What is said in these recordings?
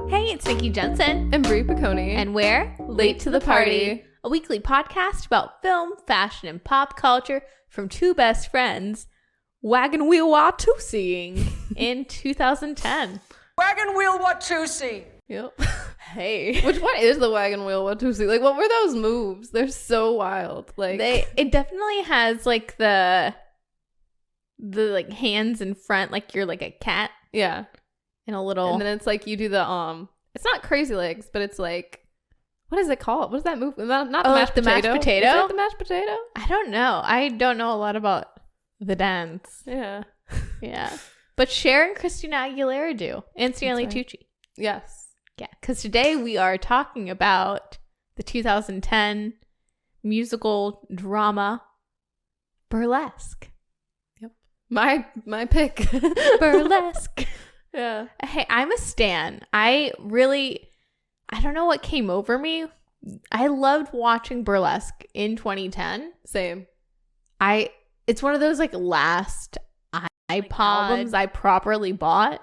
Hey, it's Nikki Jensen. And Brie Piccone. And we're Late to the Party, a weekly podcast about film, fashion, and pop culture from two best friends, Wagon Wheel Watusi in 2010. Wagon Wheel Watusi. Yep. Hey. Which one is the Wagon Wheel Watusi? Like, what were those moves? They're so wild. Like, it definitely has like the like hands in front, like you're like a cat. Yeah. In a little. And then it's like you do the it's not crazy legs, but it's like, what is it called? What is that move? Not the mashed the potato. Mashed potato? Is it the mashed potato? I don't know. I don't know a lot about the dance. Yeah. Yeah. But Cher and Christina Aguilera do. And Stanley Tucci. Yes. Yeah. Because today we are talking about the 2010 musical drama Burlesque. Yep. My pick. Burlesque. Yeah. Hey, I'm a stan. I don't know what came over me. I loved watching Burlesque in 2010. Same. It's one of those like last iPod albums I properly bought.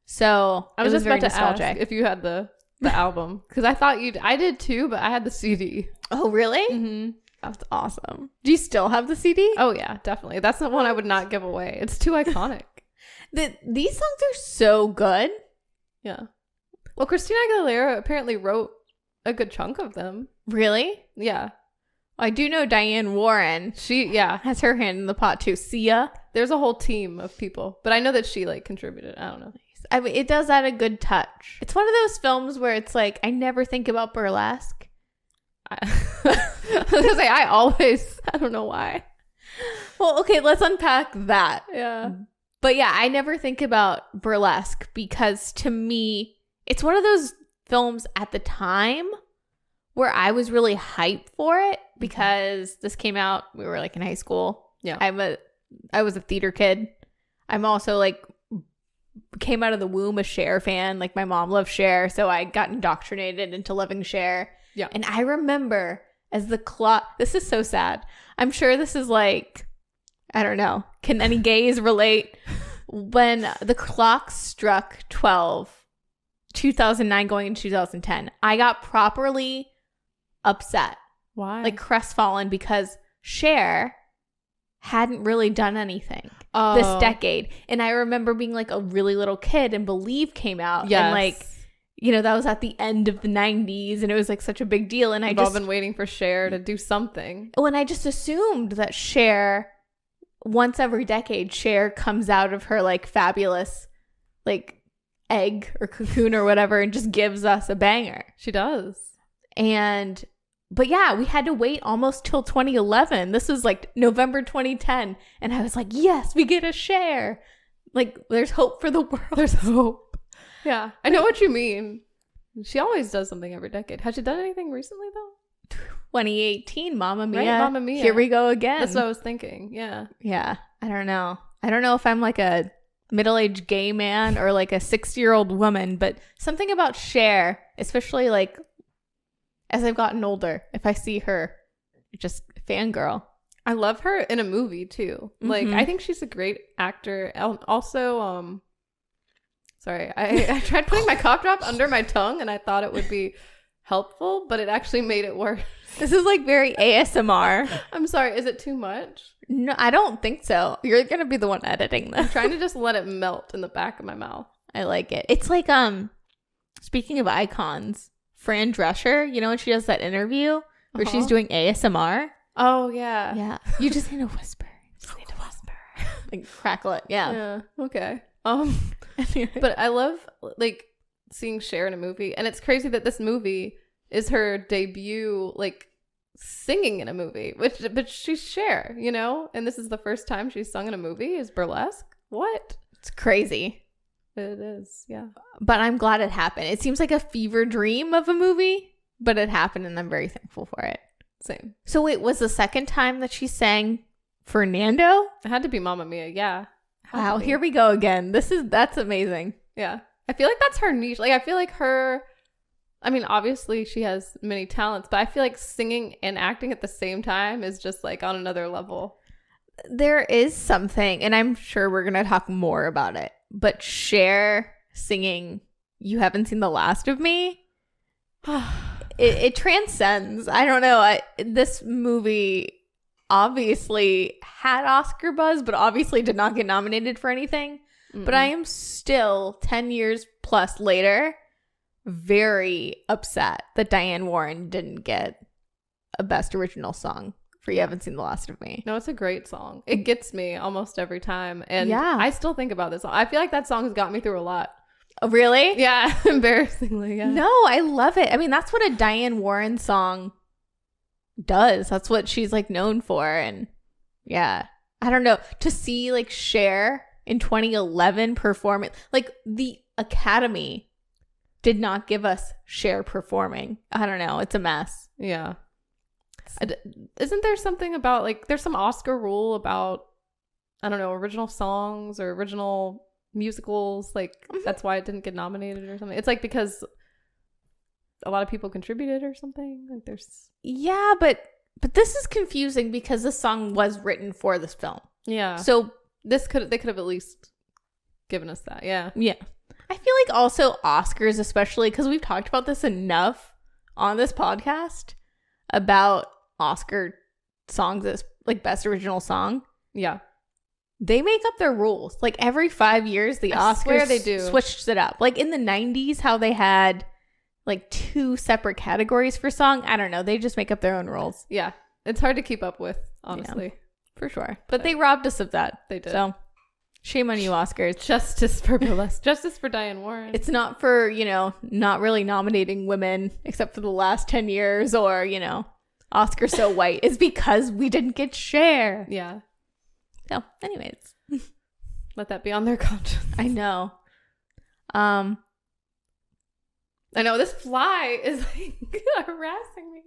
So I was just very about to nostalgic. ask if you had the album, because I thought I did too, but I had the CD. Oh, really? Mm-hmm. That's awesome. Do you still have the CD? Oh yeah, definitely. That's the one I would not give away. It's too iconic. These songs are so good. Yeah. Well, Christina Aguilera apparently wrote a good chunk of them. Really? Yeah. I do know Diane Warren. She has her hand in the pot too. Sia. There's a whole team of people, but I know that she like contributed. I don't know. I mean, it does add a good touch. It's one of those films where it's like, I never think about Burlesque. I was gonna say, I don't know why. Well, okay, let's unpack that. Yeah. But yeah, I never think about Burlesque because to me, it's one of those films at the time where I was really hyped for it because this came out, we were like in high school. Yeah. I was a theater kid. I'm also like came out of the womb a Cher fan. Like my mom loved Cher, so I got indoctrinated into loving Cher. Yeah. And I remember as the clock, this is so sad. I'm sure this is like, I don't know. Can any gays relate? When the clock struck 12, 2009 going into 2010, I got properly upset. Why? Like crestfallen because Cher hadn't really done anything this decade. And I remember being like a really little kid and Believe came out. Yes. And like, you know, that was at the end of the 90s and it was like such a big deal. And We've all been waiting for Cher to do something. Oh, and I just assumed that Cher, once every decade, Cher comes out of her like fabulous like egg or cocoon or whatever and just gives us a banger. She does. But yeah, we had to wait almost till 2011. This was like November 2010. And I was like, yes, we get a Cher. Like, there's hope for the world. There's hope. Yeah. I know what you mean. She always does something every decade. Has she done anything recently, though? 2018, Mamma Mia. Right? Mamma Mia. Here we go again. That's what I was thinking. Yeah. Yeah. I don't know. I don't know if I'm like a middle-aged gay man or like a 60-year-old woman, but something about Cher, especially like as I've gotten older, if I see her, just fangirl. I love her in a movie too. Like, I think she's a great actor. Also, sorry, I tried putting my cough drop under my tongue and I thought it would be helpful, but it actually made it worse. This is like very ASMR. I'm sorry, is it too much? No, I don't think so. You're gonna be the one editing this. I'm trying to just let it melt in the back of my mouth. I like it. It's like speaking of icons, Fran Drescher, you know when she does that interview where she's doing ASMR? Oh yeah. Yeah. You just need to whisper. Like crackle it. Yeah. Yeah. Okay. But I love like seeing Cher in a movie, and it's crazy that this movie is her debut like singing in a movie, but she's Cher, you know, and this is the first time she's sung in a movie is Burlesque. What? It's crazy. It is, yeah. But I'm glad it happened. It seems like a fever dream of a movie, but it happened and I'm very thankful for it. Same. So wait, was the second time that she sang Fernando? It had to be Mamma Mia, yeah. Wow, here we go again. That's amazing. Yeah. I feel like that's her niche. Like, I feel like I mean, obviously she has many talents, but I feel like singing and acting at the same time is just like on another level. There is something, and I'm sure we're going to talk more about it, but Cher singing You Haven't Seen the Last of Me, it transcends. I don't know. This movie obviously had Oscar buzz, but obviously did not get nominated for anything. Mm-mm. But I am still 10 years plus later very upset that Diane Warren didn't get a Best Original Song for You Haven't Seen the Last of Me. No, it's a great song. It gets me almost every time. And I still think about this song. I feel like that song has got me through a lot. Oh, really? Yeah, embarrassingly. Yeah. No, I love it. I mean, that's what a Diane Warren song does. That's what she's like known for. And yeah, I don't know. To see like Cher in 2011 performing, like the Academy did not give us Cher performing. I don't know. It's a mess. Yeah. Isn't there something about like there's some Oscar rule about, I don't know, original songs or original musicals, like that's why it didn't get nominated or something? It's like because a lot of people contributed or something. Like there's but this is confusing because this song was written for this film. Yeah. So they could have at least given us that. Yeah. Yeah. I feel like also Oscars, especially because we've talked about this enough on this podcast about Oscar songs as like Best Original Song. Yeah. They make up their rules. Like every 5 years, the Oscars they do. Switched it up. Like in the 90s, how they had like 2 separate categories for song. I don't know. They just make up their own rules. Yeah. It's hard to keep up with, honestly. Yeah, for sure. But they robbed us of that. They did. So shame on you, Oscars. Justice for Burlesque. Justice for Diane Warren. It's not for, not really nominating women except for the last 10 years or, Oscar So White. It's because we didn't get Cher. Yeah. So, anyways. Let that be on their conscience. I know. I know this fly is like harassing me.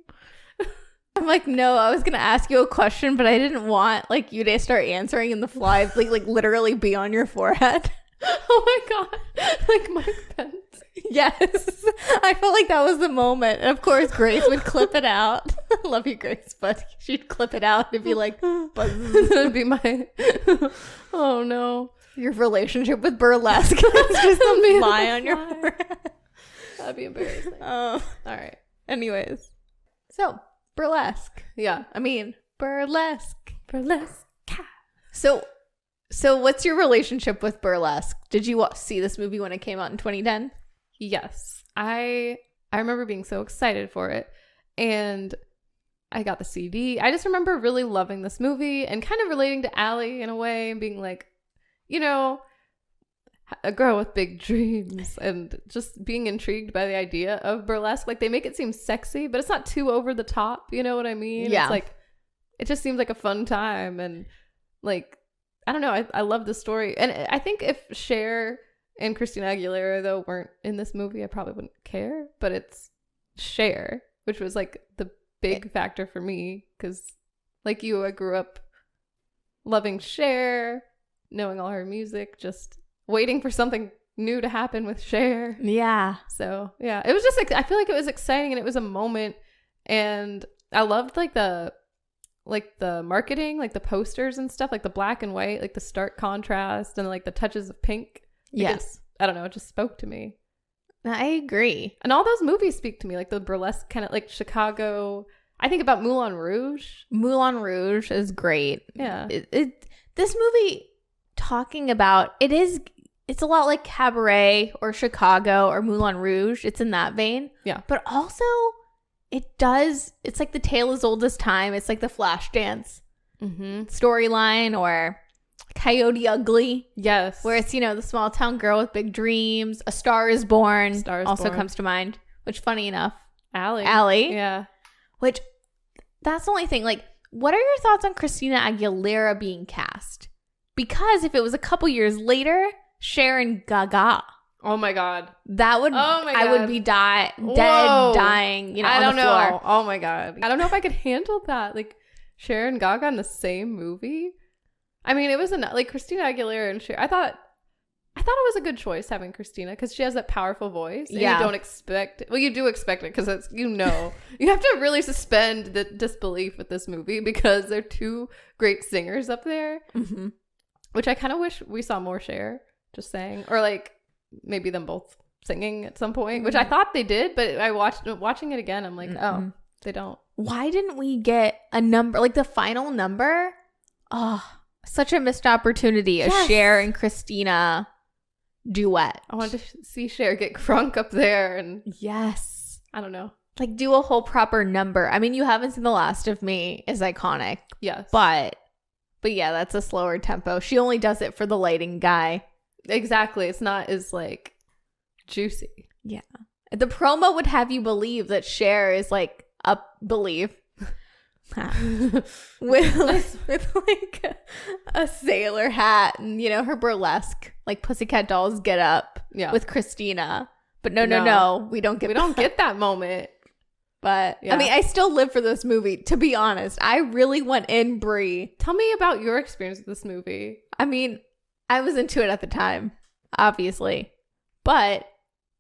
I'm like, no, I was gonna ask you a question, but I didn't want like you to start answering and the fly like literally be on your forehead. Oh my god. Like Mike Pence. Yes. I felt like that was the moment. And of course Grace would clip it out. I love you, Grace, but she'd clip it out and be like, that'd be my oh no. Your relationship with Burlesque. It's just a fly on your forehead. That'd be embarrassing. Oh. Alright. Anyways. So Burlesque. Yeah. I mean, Burlesque. Burlesque. So what's your relationship with Burlesque? Did you see this movie when it came out in 2010? Yes. I remember being so excited for it. And I got the CD. I just remember really loving this movie and kind of relating to Allie in a way and being like, a girl with big dreams and just being intrigued by the idea of burlesque. Like they make it seem sexy, but it's not too over the top. You know what I mean? Yeah. It's like, it just seems like a fun time. And like, I don't know. I love the story. And I think if Cher and Christina Aguilera, though, weren't in this movie, I probably wouldn't care. But it's Cher, which was like the big factor for me. Because like you, I grew up loving Cher, knowing all her music, just waiting for something new to happen with Cher. Yeah. So, yeah. It was just like, I feel like it was exciting and it was a moment. And I loved like the marketing, like the posters and stuff, like the black and white, like the stark contrast and like the touches of pink. Yes. I don't know. It just spoke to me. I agree. And all those movies speak to me, like the burlesque kind of like Chicago. I think about Moulin Rouge. Moulin Rouge is great. Yeah. This movie talking about it's a lot like Cabaret or Chicago or Moulin Rouge. It's in that vein. Yeah. But also it's like the tale as old as time. It's like the Flashdance storyline or Coyote Ugly. Yes. Where it's, the small town girl with big dreams. A Star is Born also comes to mind, which funny enough. Allie. Yeah. Which that's the only thing. Like, what are your thoughts on Christina Aguilera being cast? Because if it was a couple years later, Cher and Gaga. Oh my god. That would I would be dying, I don't on the know. floor. Oh my god. I don't know if I could handle that. Like Cher and Gaga in the same movie. I mean, it was like Christina Aguilera and Cher. I thought it was a good choice having Christina because she has that powerful voice. And yeah. You don't expect it. Well, you do expect it because it's, you have to really suspend the disbelief with this movie because they're two great singers up there. Which I kind of wish we saw more Cher, just saying. Or like maybe them both singing at some point, which I thought they did, but I watching it again, I'm like, oh, they don't. Why didn't we get a number, like the final number? Oh, such a missed opportunity. A Cher and Christina duet. I wanted to see Cher get crunk up there, and yes, I don't know, like do a whole proper number. I mean, You Haven't Seen the Last of Me is iconic. Yes, but yeah, that's a slower tempo. She only does it for the lighting guy. Exactly. It's not as like juicy. Yeah, the promo would have you believe that Cher is like with like a sailor hat and, you know, her burlesque like Pussycat Dolls get up with Christina. But no, we don't get that moment. But I mean, I still live for this movie, to be honest. I really went in, Brie. Tell me about your experience with this movie. I mean, I was into it at the time, obviously. But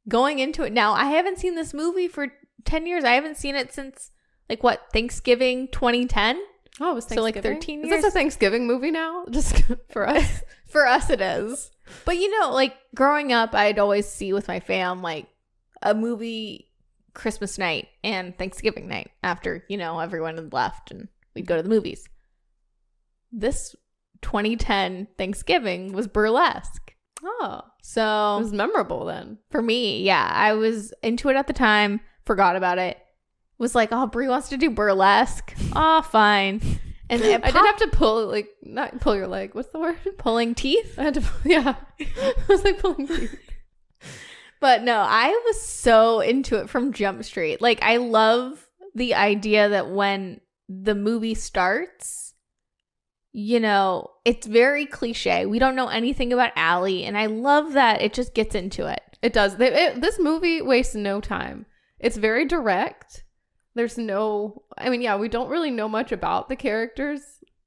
going into it now, I haven't seen this movie for 10 years. I haven't seen it since like what, Thanksgiving 2010? Oh, it was Thanksgiving. So like 13 years. Is this a Thanksgiving movie now? Just for us? For us it is. But you know, like growing up, I'd always see with my fam like a movie Christmas night and Thanksgiving night after, you know, everyone had left and we'd go to the movies. This 2010 Thanksgiving was Burlesque. Oh. So it was memorable then. For me, yeah. I was into it at the time, forgot about it. Was like, oh, Brie wants to do Burlesque. Oh, fine. And I did have to pull, like, not pull your leg. What's the word? Pulling teeth? I had to, yeah. I was like pulling teeth. But no, I was so into it from Jump Street. Like, I love the idea that when the movie starts, you know, it's very cliche. We don't know anything about Allie, and I love that it just gets into it. It does. This movie wastes no time. It's very direct. There's no, I mean, yeah, we don't really know much about the characters,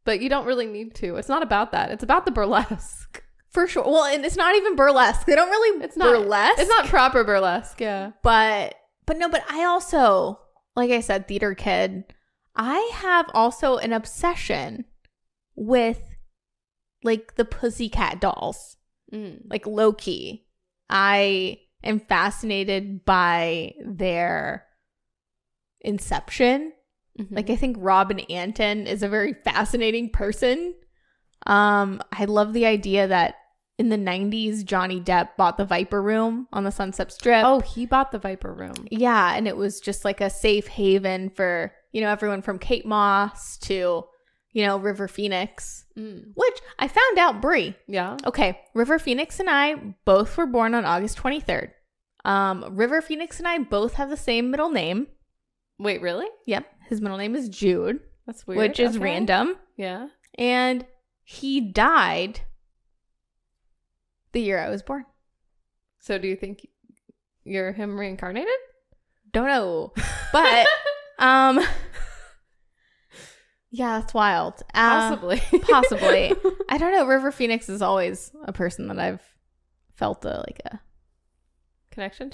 but you don't really need to. It's not about that. It's about the burlesque. For sure. Well, and it's not even burlesque. They don't really, it's not burlesque. It's not proper burlesque, yeah. But I also, like I said, theater kid, I have also an obsession with like the Pussycat Dolls. Like low key. I am fascinated by their inception. Like I think Robin Anton is a very fascinating person. I love the idea that in the 90s Johnny Depp bought the Viper Room on the Sunset Strip. Oh, he bought the Viper Room. Yeah, and it was just like a safe haven for, you know, everyone from Kate Moss to, you know, River Phoenix, which I found out, Brie. Yeah. Okay, River Phoenix and I both were born on August 23rd. River Phoenix and I both have the same middle name. Wait, really? Yep. His middle name is Jude. That's weird. Which is random. Yeah. And he died the year I was born. So do you think you're him reincarnated? Don't know. But, yeah, that's wild. Possibly. Possibly. I don't know. River Phoenix is always a person that I've felt a connection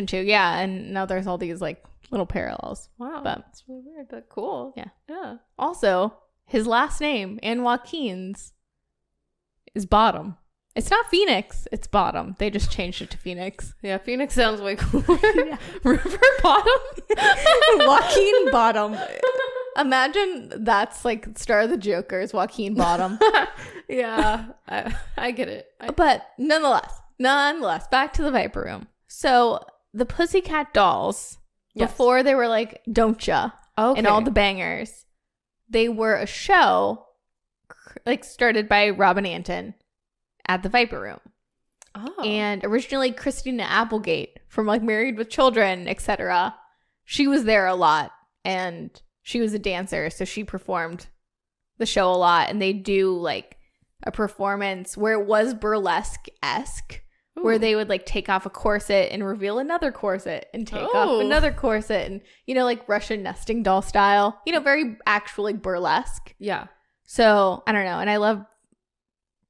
to. Yeah. And now there's all these like little parallels. Wow. But that's really weird, but cool. Yeah. Yeah. Also, his last name and Joaquin's is Bottom. It's not Phoenix. It's Bottom. They just changed it to Phoenix. Yeah. Phoenix sounds way cooler. Yeah. River Bottom. Joaquin Bottom. Imagine that's like star of the Joker is Joaquin Bottom. Yeah. I get it. But nonetheless, back to the Viper Room. So the Pussycat Dolls, before they were like Don't Ya, and all the bangers, they were a show like started by Robin Anton at the Viper Room. Oh. And originally Christina Applegate from like Married with Children, etc. She was there a lot and she was a dancer, so she performed the show a lot, and they do like a performance where it was burlesque-esque. Ooh. Where they would like take off a corset and reveal another corset and take off another corset and, you know, like Russian nesting doll style, you know, very actually burlesque. Yeah. So I don't know. And I love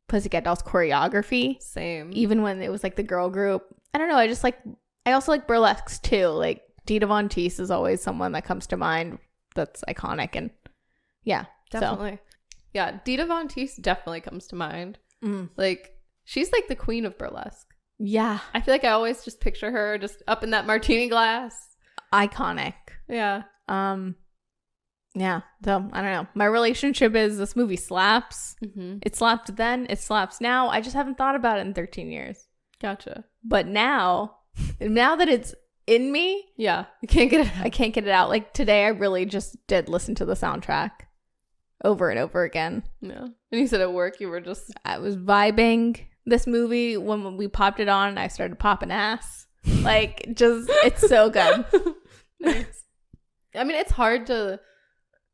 Pussycat Dolls choreography. Same. Even when it was like the girl group. I don't know. I also like burlesques too. Like Dita Von Teese is always someone that comes to mind that's iconic. And yeah. Definitely. So. Yeah. Dita Von Teese definitely comes to mind. Like, she's like the queen of burlesque. Yeah. I feel like I always just picture her just up in that martini glass. Iconic. Yeah. Yeah. So I don't know. My relationship is this movie slaps. Mm-hmm. It slapped then. It slaps now. I just haven't thought about it in 13 years. Gotcha. But now that it's in me, yeah, you can't get it out. I can't get it out. Like today, I really just did listen to the soundtrack over and over again. Yeah. And you said at work you were just... I was vibing this movie when we popped it on. I started popping ass. Like, just, it's so good. Nice. I mean, it's hard to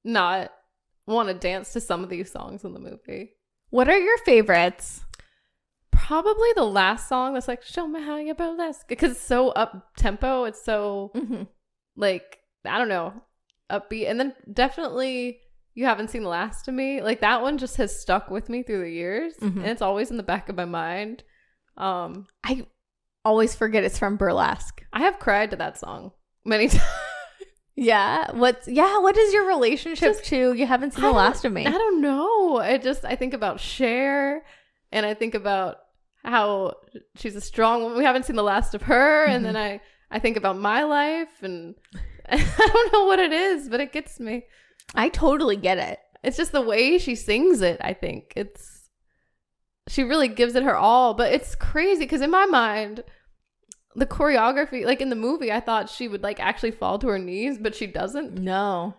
not want to dance to some of these songs in the movie. What are your favorites? Probably the last song that's like, show me how you burlesque. Because it's so up-tempo. It's so, like, I don't know, upbeat. And then definitely You Haven't Seen the Last of Me. Like, that one just has stuck with me through the years. And it's always in the back of my mind. I always forget it's from Burlesque. I have cried to that song many times. Yeah. What is your relationship to You Haven't Seen the Last of Me? I don't know. I think about Cher, and I think about how she's a strong woman. We haven't seen the last of her. And then I think about my life, and I don't know what it is, but it gets me. I totally get it. It's just the way she sings it. I think she really gives it her all, but it's crazy because in my mind, the choreography, like in the movie, I thought she would like actually fall to her knees, but she doesn't. No.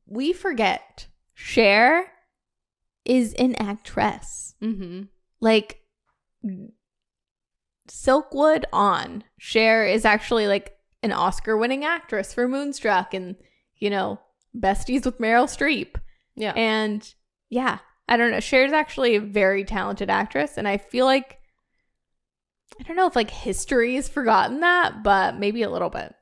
We forget Cher is an actress. Like Silkwood on. Cher is actually like an Oscar-winning actress for Moonstruck and, you know, besties with Meryl Streep. Yeah. And yeah, I don't know. Cher's actually a very talented actress, and I feel like I don't know if like history has forgotten that, but maybe a little bit.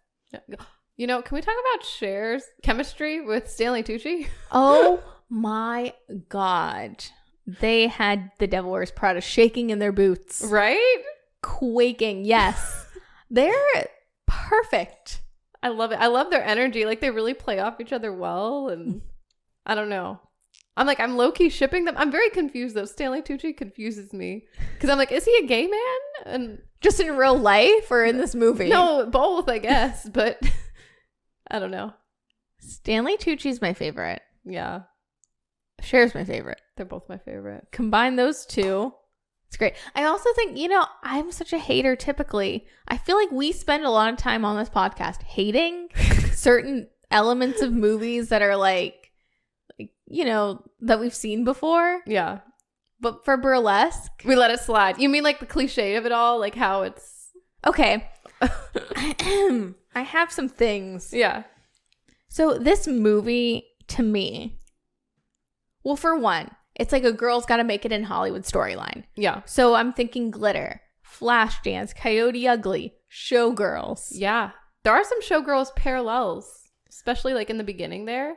You know, can we talk about Cher's chemistry with Stanley Tucci? Oh my God. They had the Devil Wears Prada shaking in their boots. Right? Quaking. Yes. They're perfect. I love it. I love their energy. Like they really play off each other well. And I don't know. I'm low-key shipping them. I'm very confused though. Stanley Tucci confuses me because I'm like, is he a gay man? And just in real life or in this movie? No, both, I guess. But I don't know. Stanley Tucci's my favorite. Yeah. Cher's my favorite. They're both my favorite. Combine those two. It's great. I also think, you know, I'm such a hater typically. I feel like we spend a lot of time on this podcast hating certain elements of movies that are like, you know, that we've seen before. Yeah. But for Burlesque, we let it slide. You mean like the cliche of it all? Like how it's... Okay. I have some things. Yeah. So this movie, to me, well, for one, it's like a girl's got to make it in Hollywood storyline. Yeah. So I'm thinking glitter, Flashdance, Coyote Ugly, Showgirls. Yeah. There are some Showgirls parallels, especially like in the beginning there.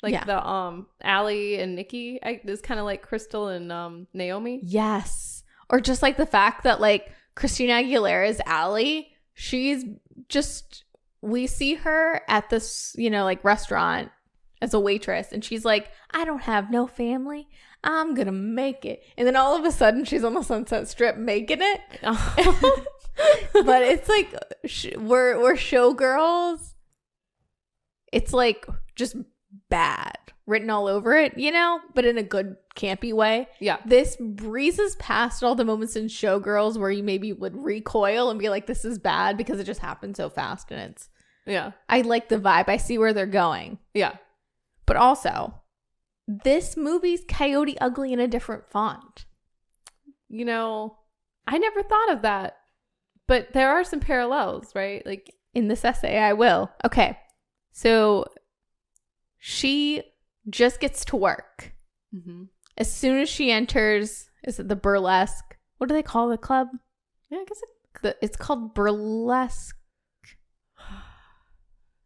Like the Allie and Nikki is kind of like Crystal and Naomi. Yes. Or just like the fact that like Christina Aguilera's Allie, she's just, we see her at this, you know, like restaurant as a waitress, and she's like, I don't have no family. I'm gonna make it. And then all of a sudden she's on the Sunset Strip making it. But it's like we're Showgirls. It's like just bad written all over it, you know, but in a good campy way. Yeah. This breezes past all the moments in Showgirls where you maybe would recoil and be like, this is bad because it just happened so fast. And it's, yeah, I like the vibe. I see where they're going. Yeah. But also, this movie's Coyote Ugly in a different font. You know, I never thought of that, but there are some parallels, right? Like in this essay, I will. Okay. So she just gets to work. As soon as she enters, is it the Burlesque? What do they call the club? Yeah, I guess it's called Burlesque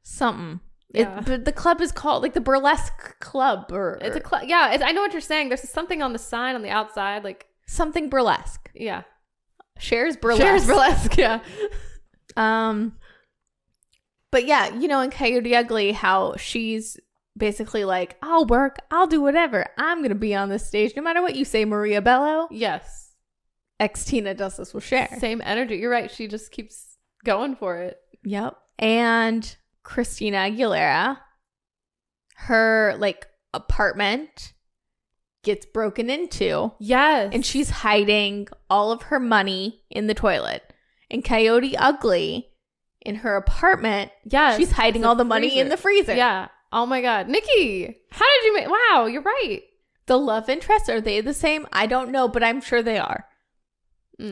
something. Yeah. The club is called like the Burlesque Club, or it's a club. Yeah, I know what you're saying. There's something on the sign on the outside, like something Burlesque. Yeah, Cher's Burlesque. Cher's Burlesque. Yeah. But yeah, you know, in Coyote Ugly, how she's basically like, I'll work, I'll do whatever. I'm gonna be on this stage no matter what you say, Maria Bello. Yes. Tina does this with Cher. Same energy. You're right. She just keeps going for it. Yep. And Christina Aguilera, her like apartment gets broken into. Yes. And she's hiding all of her money in the toilet. And Coyote Ugly, in her apartment, she's hiding all the money in the freezer. Yeah. Oh my God. Nikki, how did you make... Wow, you're right. The love interests, are they the same? I don't know, but I'm sure they are.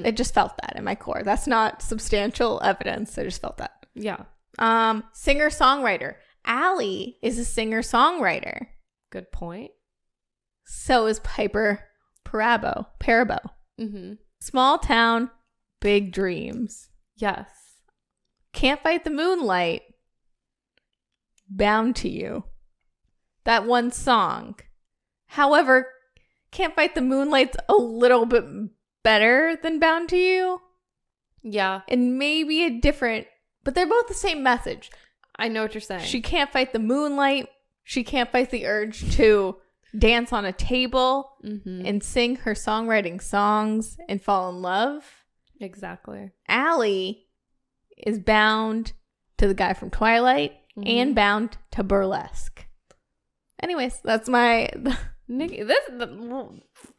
I just felt that in my core. That's not substantial evidence. I just felt that. Yeah. Singer-songwriter. Allie is a singer-songwriter. Good point. So is Piper Parabo. Mm-hmm. Small town, big dreams. Yes. Can't Fight the Moonlight. Bound to You. That one song. However, Can't Fight the Moonlight's a little bit better than Bound to You. Yeah. And maybe a different, but they're both the same message. I know what you're saying. She can't fight the moonlight. She can't fight the urge to dance on a table and sing her songwriting songs and fall in love. Exactly. Allie is bound to the guy from Twilight and bound to Burlesque. Anyways, that's my... Nikki,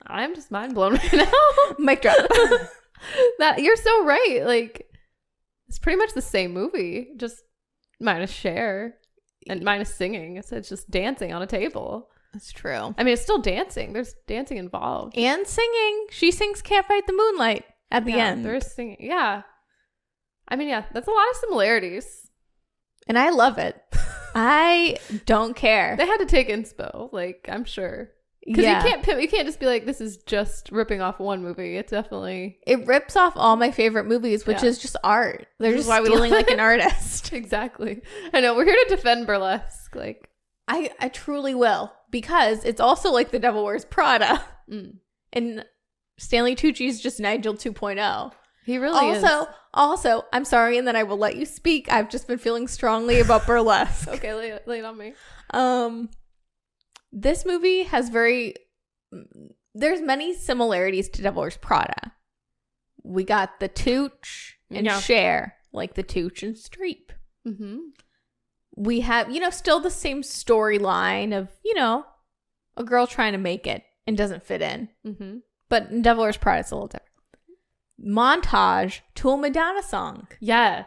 I'm just mind blown right now. Mic drop. That you're so right. Like, it's pretty much the same movie, just minus Cher and minus singing. It's just dancing on a table. That's true. I mean, it's still dancing. There's dancing involved. And singing. She sings Can't Fight the Moonlight at the end. There's singing. Yeah. I mean, yeah, that's a lot of similarities. And I love it. I don't care. They had to take inspo, like, I'm sure. Because you can't just be like, this is just ripping off one movie. It rips off all my favorite movies, which is just art. They're just stealing like an artist. Exactly. I know. We're here to defend Burlesque. Like, I truly will, because it's also like The Devil Wears Prada. And Stanley Tucci's just Nigel 2.0. He really is. Also, I'm sorry, and then I will let you speak. I've just been feeling strongly about Burlesque. Okay, lay it on me. This movie has there's many similarities to Devil Wears Prada. We got the Tooch and Cher, like the Tooch and Streep. Mm-hmm. We have, still the same storyline of, a girl trying to make it and doesn't fit in. Mm-hmm. But in Devil Wears Prada, it's a little different. Montage to a Madonna song. Yes.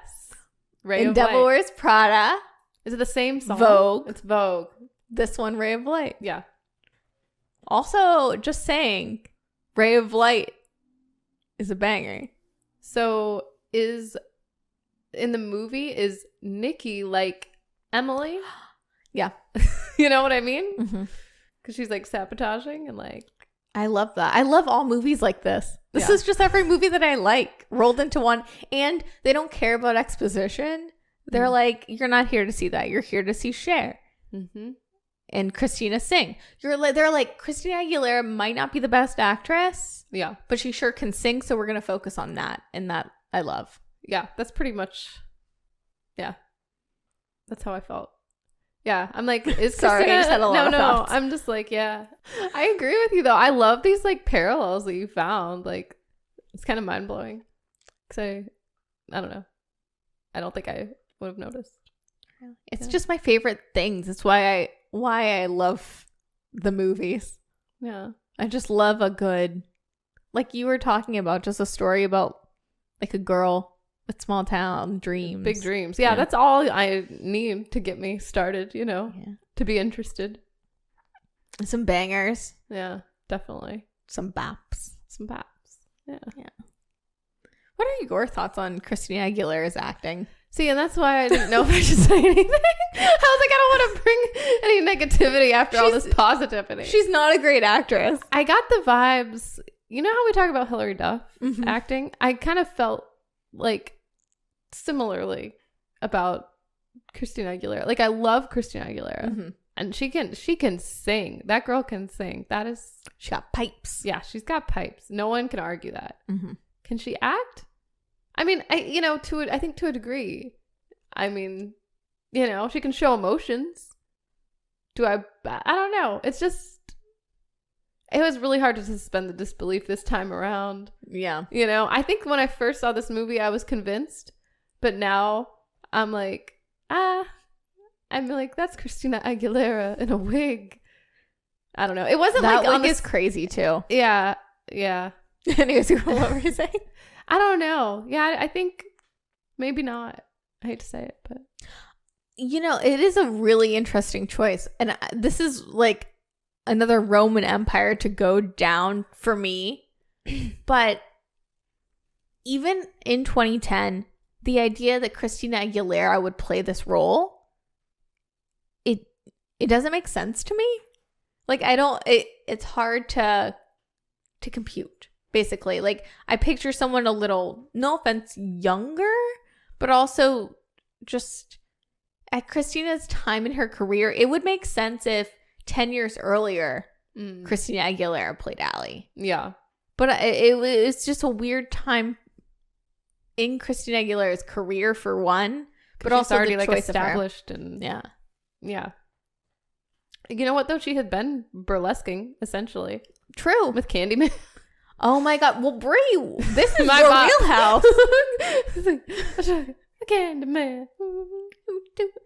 Ray in of Devil Light. Wears Prada. Is it the same song? Vogue. It's Vogue. This one, Ray of Light. Yeah. Also, just saying, Ray of Light is a banger. So in the movie, is Nikki like Emily? Yeah. You know what I mean? Mm-hmm. Because she's like sabotaging and like. I love that. I love all movies like this. This is just every movie that I like rolled into one. And they don't care about exposition. They're like, you're not here to see that. You're here to see Cher. Mm-hmm. And Christina sing. They're like, Christina Aguilera might not be the best actress. Yeah. But she sure can sing. So we're going to focus on that. And that I love. Yeah. That's pretty much. Yeah. That's how I felt. Yeah. I'm like, is Sorry, Christina... I just had a lot of thoughts. I'm just like, yeah. I agree with you though. I love these like parallels that you found. Like, it's kind of mind blowing. Because I don't know. I don't think I would have noticed. It's just my favorite things. It's why I love the movies. Yeah. I just love a good, like you were talking about, just a story about like a girl with small town dreams. Big dreams. Yeah, that's all I need to get me started, to be interested. And some bangers. Yeah, definitely. Some baps. Yeah. What are your thoughts on Christina Aguilera's acting? See, and that's why I didn't know if I should say anything. I was like, I don't want to bring any negativity after all this positivity. She's not a great actress. I got the vibes. You know how we talk about Hilary Duff acting? I kind of felt like similarly about Christina Aguilera. Like, I love Christina Aguilera. And she can sing. That girl can sing. She got pipes. Yeah, she's got pipes. No one can argue that. Can she act? I mean, I think to a degree. I mean, she can show emotions. I don't know. It's just, it was really hard to suspend the disbelief this time around. Yeah. You know, I think when I first saw this movie, I was convinced, but now I'm like, that's Christina Aguilera in a wig. I don't know. It wasn't that like wig is crazy too. Yeah. Anyways, what were you saying? I don't know. Yeah, I think maybe not. I hate to say it, but you know, it is a really interesting choice, and this is like another Roman Empire to go down for me. But even in 2010, the idea that Christina Aguilera would play this role, it doesn't make sense to me. Like, it's hard to compute, basically. Like, I picture someone a little, no offense, younger, but also just at Christina's time in her career, it would make sense if 10 years earlier, Christina Aguilera played Allie. Yeah. But it was just a weird time in Christina Aguilera's career, for one, but also already the like choice established and yeah. You know what though? She had been burlesquing essentially. True. With Candyman. Oh my God. Well, Brie, this is My your bop. wheelhouse. Candyman.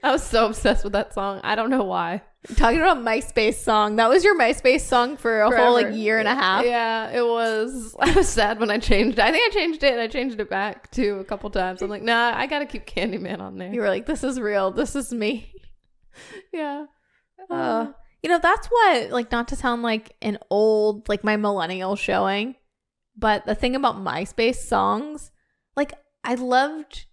I was so obsessed with that song. I don't know why. Talking about MySpace song. That was your MySpace song for a whole like year and a half. Yeah, it was. I was sad when I changed it. I think I changed it and I changed it back too a couple times. I'm like, nah, I gotta keep Candyman on there. You were like, this is real. This is me. Yeah. You know, that's what, like, not to sound like an old, like my millennial showing, but the thing about MySpace songs, like, I loved,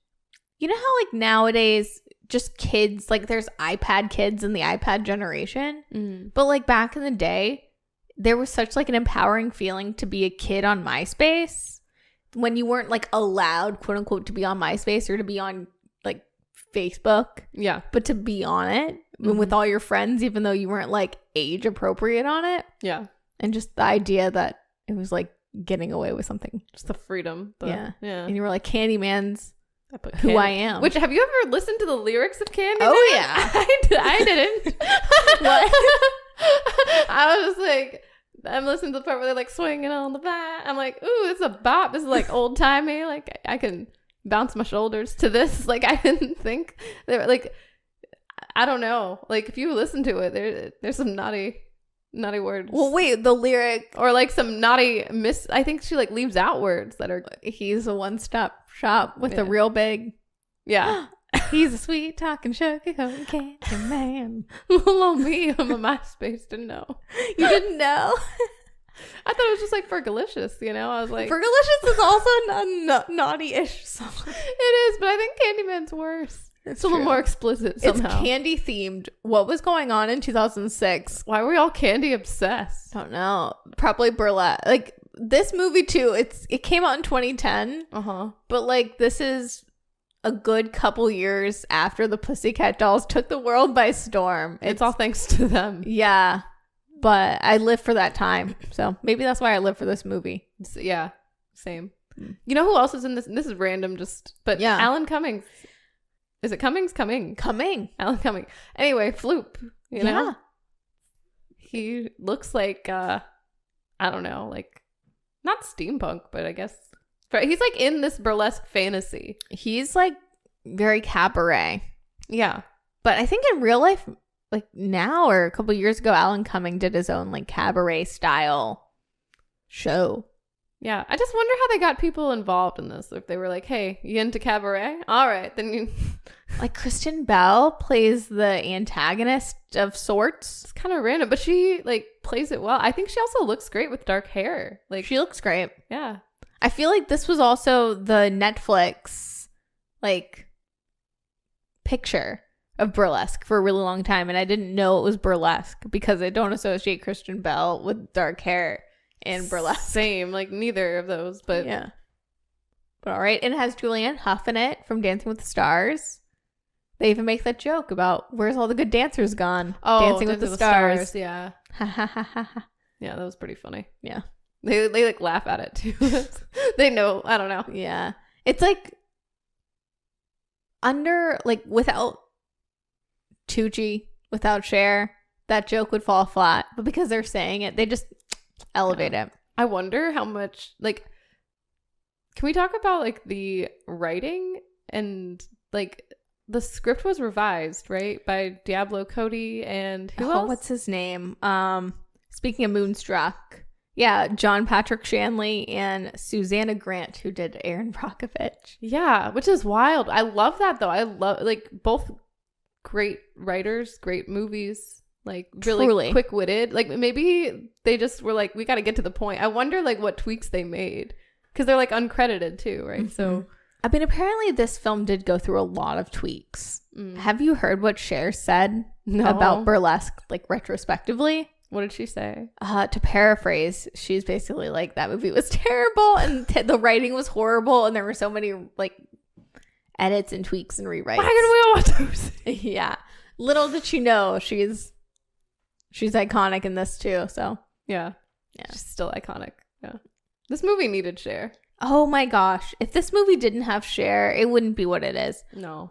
you know how like nowadays just kids, like there's iPad kids in the iPad generation, but like back in the day, there was such like an empowering feeling to be a kid on MySpace when you weren't like allowed, quote unquote, to be on MySpace or to be on like Facebook. Yeah. But to be on it with all your friends, even though you weren't like age appropriate on it. Yeah. And just the idea that it was like getting away with something. Just the freedom. Yeah. Yeah. And you were like, Candyman's who I am. Which, have you ever listened to the lyrics of Candyman? Oh, yeah. I didn't. What? I was just like, I'm listening to the part where they're like swinging on the bat. I'm like, ooh, it's a bop. This is like old timey. Like, I can bounce my shoulders to this. Like, I didn't think they were like, I don't know. Like, if you listen to it, there's some naughty words. Well, wait, the lyric, or like some naughty I think she like leaves out words that are. He's a one-stop shop with a real big. Yeah. He's a sweet talking sugar coating candy man. Little me on my MySpace didn't know. You didn't know? I thought it was just like Fergalicious, you know? I was like, Fergalicious is also a naughty-ish song. It is, but I think Candyman's worse. It's a little more explicit somehow. It's candy themed. What was going on in 2006? Why were we all candy obsessed? Don't know. Probably Burlesque. Like this movie too. It came out in 2010. But like this is a good couple years after the Pussycat Dolls took the world by storm. It's all thanks to them. Yeah, but I live for that time, so maybe that's why I live for this movie. Yeah, same. You know who else is in this? This is random, but yeah, Alan Cummings. Is it Cummings? Cumming. Alan Cumming. Anyway, Floop. You know? He looks like, I don't know, like, not steampunk, but I guess. He's like in this burlesque fantasy. He's like very cabaret. Yeah. But I think in real life, like now or a couple years ago, Alan Cumming did his own like cabaret style show. Yeah, I just wonder how they got people involved in this. If they were like, hey, you into cabaret? All right, then you... Like, Kristen Bell plays the antagonist of sorts. It's kind of random, but she, like, plays it well. I think she also looks great with dark hair. Like, she looks great. Yeah. I feel like this was also the Netflix, like, picture of Burlesque for a really long time, and I didn't know it was Burlesque because I don't associate Kristen Bell with dark hair and Burlesque. Same, like neither of those, but yeah. But all right, and it has Julianne Hough in it from Dancing with the Stars. They even make that joke about where's all the good dancers gone? Oh, Dancing with the Stars. Yeah. Yeah, that was pretty funny. Yeah. They like laugh at it too. They know, I don't know. Yeah. It's like without Tucci, without Cher, that joke would fall flat. But because they're saying it, they just elevate it. I wonder how much, like, can we talk about like the writing and like the script was revised, right? By Diablo Cody and who else? What's his name? Speaking of Moonstruck. Yeah, John Patrick Shanley and Susanna Grant, who did Aaron Brockovich. Yeah, which is wild. I love that though. I love like both great writers, great movies, like really Truly. quick-witted. Like maybe they just were like, we got to get to the point. I wonder like what tweaks they made because they're like uncredited too, right? So I mean, apparently this film did go through a lot of tweaks. Have you heard what Cher said about Burlesque, like retrospectively? What did she say? To paraphrase, she's basically like, that movie was terrible and the writing was horrible and there were so many like edits and tweaks and rewrites. Wagon Wheel Watusi. Yeah. Little did she know she's iconic in this too. So yeah, she's still iconic. Yeah, this movie needed Cher. Oh my gosh, if this movie didn't have Cher, it wouldn't be what it is. No,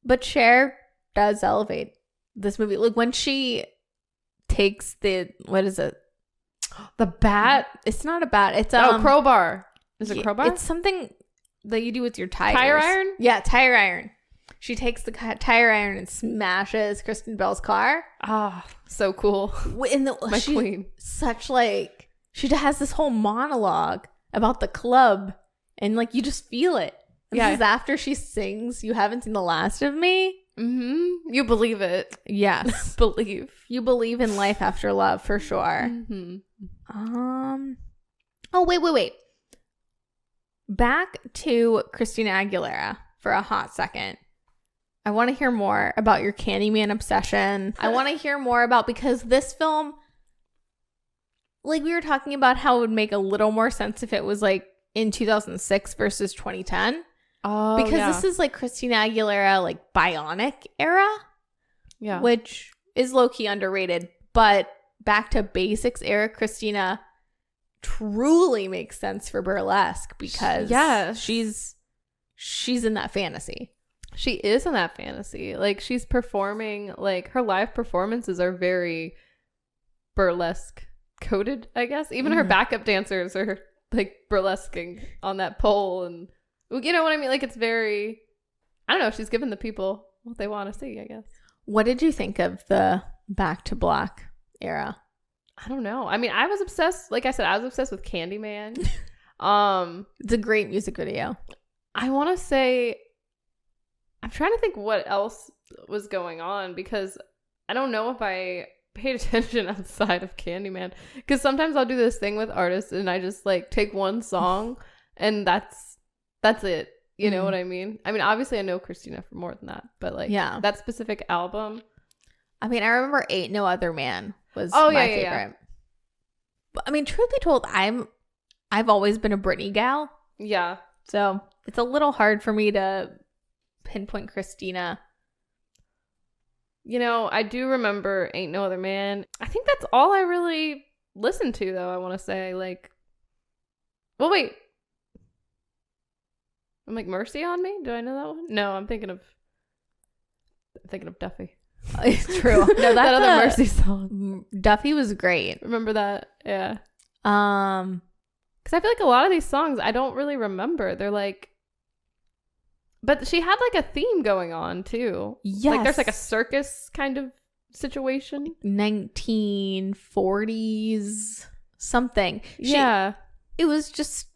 but Cher does elevate this movie. Like when she takes the, what is it? The bat? It's not a bat. It's crowbar. Is it crowbar? It's something that you do with your tires. Tire iron? Yeah, tire iron. She takes the tire iron and smashes Kristen Bell's car. Ah, so cool. My queen. Such like, she has this whole monologue about the club and like you just feel it. And this is after she sings "You Haven't Seen the Last of Me." Mm-hmm. You believe it. Yes. You believe in life after love for sure. Mm-hmm. Oh, wait. Back to Christina Aguilera for a hot second. I want to hear more about your Candyman obsession. I want to hear more about, because this film, like we were talking about how it would make a little more sense if it was like in 2006 versus 2010. Oh, because this is like Christina Aguilera, like Bionic era. Yeah. Which is low-key underrated. But back to basics era Christina truly makes sense for Burlesque because she's in that fantasy. She is in that fantasy. Like she's performing, like her live performances are very Burlesque coded, I guess. Even her backup dancers are like burlesquing on that pole, and you know what I mean? Like it's very, I don't know, she's giving the people what they want to see, I guess. What did you think of the Back to Black era? I don't know. I mean, I was obsessed, like I said, I was obsessed with Candyman. It's a great music video. I want to say, I'm trying to think what else was going on because I don't know if I paid attention outside of Candyman, because sometimes I'll do this thing with artists and I just like take one song and that's it. You know what I mean? I mean, obviously I know Christina for more than that, but like that specific album. I mean, I remember Ain't No Other Man was my favorite. Yeah. But I mean, truth be told, I've always been a Britney gal. Yeah. So it's a little hard for me to pinpoint Christina. You know, I do remember Ain't No Other Man. I think that's all I really listened to, though, I want to say. Like, well, wait. I'm like, Mercy on Me? Do I know that one? No, I'm thinking of Duffy. It's true. No, that other Mercy song. Duffy was great. Remember that? Yeah. Because I feel like a lot of these songs I don't really remember. They're like, but she had like a theme going on too. Yes. Like there's like a circus kind of situation. 1940s something. Yeah. It was just,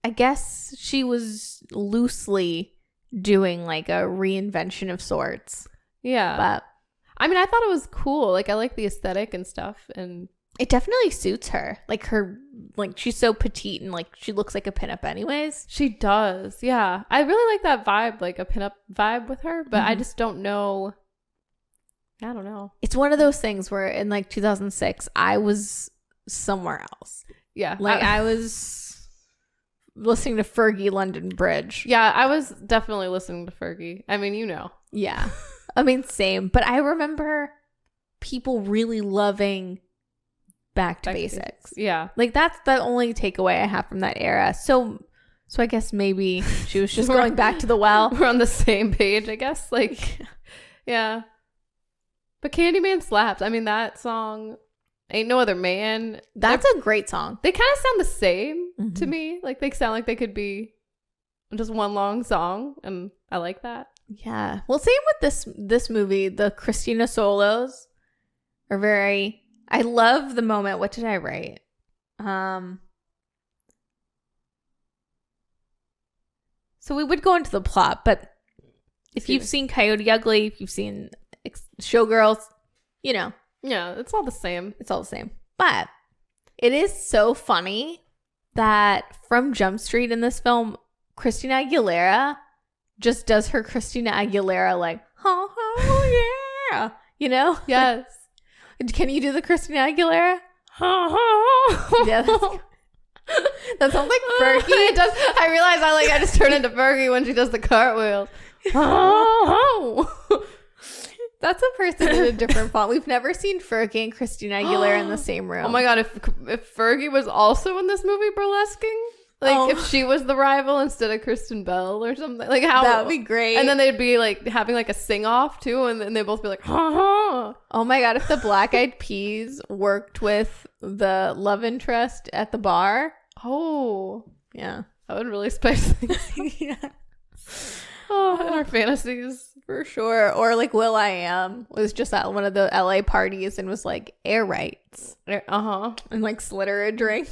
I guess she was loosely doing like a reinvention of sorts. Yeah. But I mean, I thought it was cool. Like I like the aesthetic and stuff, and it definitely suits her. Like she's so petite and like she looks like a pinup anyways. She does. Yeah. I really like that vibe, like a pinup vibe with her, but I just don't know. I don't know. It's one of those things where in like 2006, I was somewhere else. Yeah. Like I was listening to Fergie London Bridge. Yeah, I was definitely listening to Fergie. I mean, you know. Yeah. I mean, same. But I remember people really loving Back to Basics. Yeah. Like that's the only takeaway I have from that era. So I guess maybe she was just going back to the well. We're on the same page, I guess. Like, yeah. But Candyman slaps. I mean, that song Ain't No Other Man. That's a great song. They kind of sound the same to me. Like they sound like they could be just one long song, and I like that. Yeah. Well, same with this movie. The Christina solos are very. I love the moment. What did I write? So we would go into the plot, but if you've seen Coyote Ugly, if you've seen Showgirls, you know. Yeah, it's all the same. It's all the same. But it is so funny that from Jump Street in this film, Christina Aguilera just does her Christina Aguilera like, oh yeah. You know? Yes. Can you do the Christina Aguilera? Yeah, that sounds like Fergie. It does. I realize I just turn into Fergie when she does the cartwheels. That's a person in a different font. We've never seen Fergie and Christina Aguilera in the same room. Oh my god, if Fergie was also in this movie burlesquing, like if she was the rival instead of Kristen Bell or something, like how that would be great. And then they'd be like having like a sing off too, and then they'd both be like, ha ha. Oh my god, if the Black Eyed Peas worked with the love interest at the bar. Oh yeah, that would really spice things. Yeah. Oh, in our fantasies. For sure. Or like Will.i.am was just at one of the LA parties and was like, air rights. And like slid her a drink.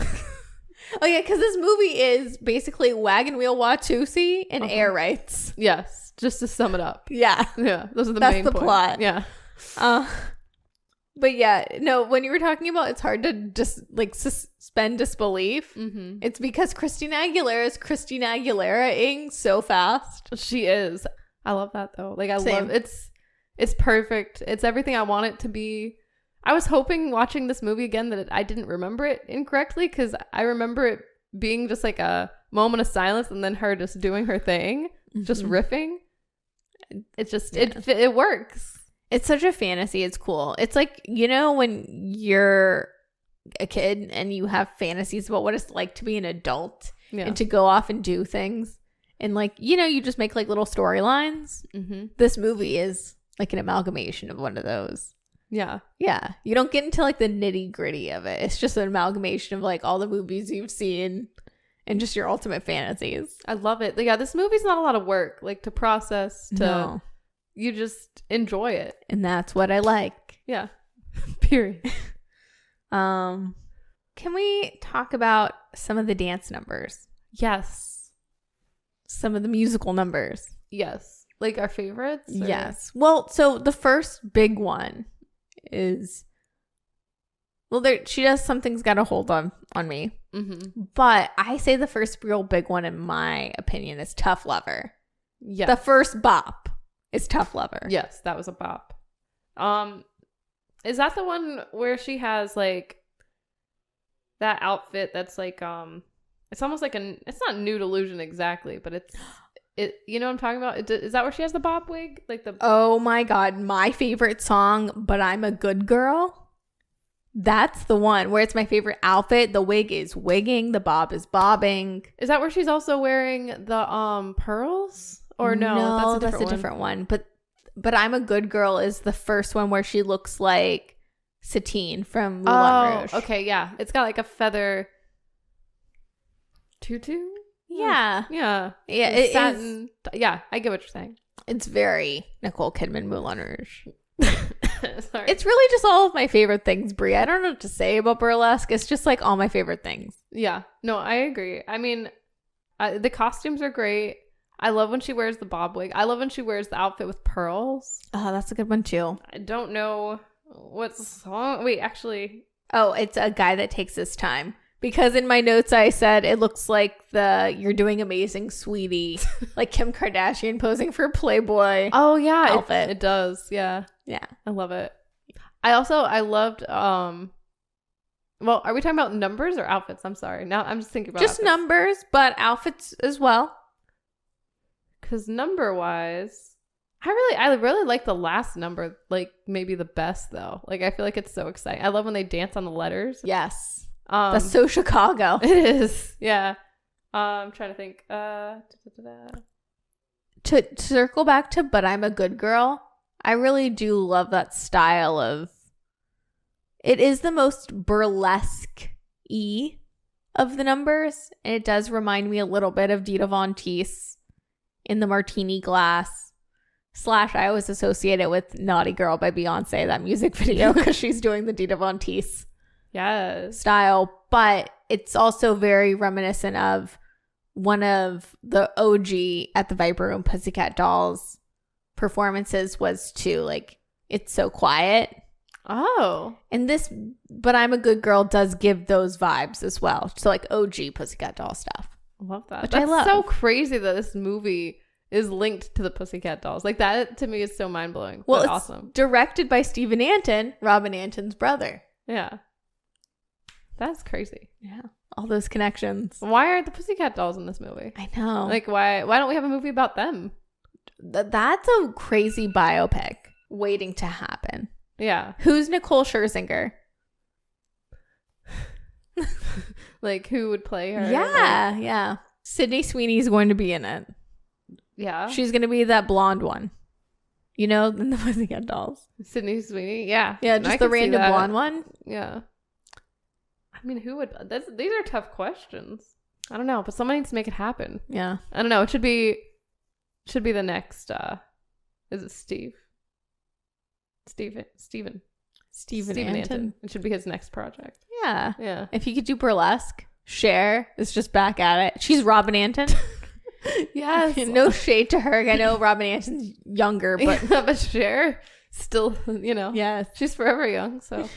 Oh yeah, because this movie is basically Wagon Wheel Watusi and air rights. Yes, just to sum it up. Yeah. Yeah, those are the main points. Plot. Yeah. But yeah, no, when you were talking about it's hard to just like suspend disbelief, it's because Christina Aguilera is Christina Aguilera-ing so fast. She is. I love that though. Like I Same. love it's perfect. It's everything I want it to be. I was hoping watching this movie again that I didn't remember it incorrectly, because I remember it being just like a moment of silence and then her just doing her thing, just riffing. It just it works. It's such a fantasy. It's cool. It's like, you know, when you're a kid and you have fantasies about what it's like to be an adult and to go off and do things. And like, you know, you just make like little storylines. This movie is like an amalgamation of one of those. Yeah. Yeah. You don't get into like the nitty gritty of it. It's just an amalgamation of like all the movies you've seen and just your ultimate fantasies. I love it. Yeah, this movie's not a lot of work, like to process, to you just enjoy it. And that's what I like. Yeah. Period. Can we talk about some of the dance numbers? Yes. Some of the musical numbers. Yes. Like our favorites? Or? Yes. Well, so the first big one is, well, she does Something's Got a Hold on Me. But I say the first real big one, in my opinion, is Tough Lover. Yeah. The first bop is Tough Lover. Yes, that was a bop. Is that the one where she has like that outfit that's like it's almost like it's not Nude Illusion exactly, but it you know what I'm talking about? Is that where she has the bob wig? Like the Oh my god, my favorite song, But I'm a Good Girl. That's the one where it's my favorite outfit. The wig is wigging, the bob is bobbing. Is that where she's also wearing the pearls? Or no, that's a different one. But I'm a Good Girl is the first one where she looks like Satine from Moulin Rouge. Okay, yeah. It's got like a feather tutu? Yeah. Yeah. Yeah, it satin. Yeah, I get what you're saying. It's very Nicole Kidman Moulin Rouge. Sorry. It's really just all of my favorite things, Brie. I don't know what to say about Burlesque. It's just like all my favorite things. Yeah. No, I agree. I mean, the costumes are great. I love when she wears the bob wig. I love when she wears the outfit with pearls. Oh, that's a good one too. I don't know what song. Wait, actually. Oh, it's A Guy That Takes His Time. Because in my notes I said it looks like the You're Doing Amazing, Sweetie, like Kim Kardashian posing for Playboy. Oh yeah, outfit. It does. Yeah. Yeah. I love it. I loved well, are we talking about numbers or outfits? I'm sorry. Now I'm just thinking about just outfits. Numbers, but outfits as well. Cuz number wise, I really like the last number, like maybe the best though. Like I feel like it's so exciting. I love when they dance on the letters. Yes. That's so Chicago. It is. Yeah. I'm trying to think. To circle back to But I'm a Good Girl, I really do love that style of It is the most burlesque-y of the numbers, and it does remind me a little bit of Dita Von Teese in the martini glass. / I always associate it with Naughty Girl by Beyonce, that music video, because she's doing the Dita Von Teese style. But it's also very reminiscent of one of the OG at the Viper Room Pussycat Dolls performances was too, like, It's So Quiet. Oh. And this But I'm a Good Girl does give those vibes as well. So like OG Pussycat Doll stuff. I love that. Which That's I love. so crazy that this movie is linked to the Pussycat Dolls. Like, that to me is so mind-blowing. Well, but it's awesome. directed by Stephen Anton, Robin Anton's brother. Yeah. That's crazy. Yeah. All those connections. Why aren't the Pussycat Dolls in this movie? I know. Like, why don't we have a movie about them? That's a crazy biopic waiting to happen. Yeah. Who's Nicole Scherzinger? Like, who would play her? Yeah, yeah. Sydney Sweeney's going to be in it. Yeah. She's going to be that blonde one. You know, in the Pussycat Dolls. Sydney Sweeney? Yeah. Yeah, I just can the see random that. blonde one. Yeah. I mean, who would... These are tough questions. I don't know, but somebody needs to make it happen. Yeah. I don't know. It should be the next... is it Steve? Steven Anton. It should be his next project. Yeah. Yeah. If he could do Burlesque, Cher is just back at it. She's Robin Anton. Yes. No shade to her. I know Robin Anton's younger, but but Cher still, you know. yes, She's forever young, so.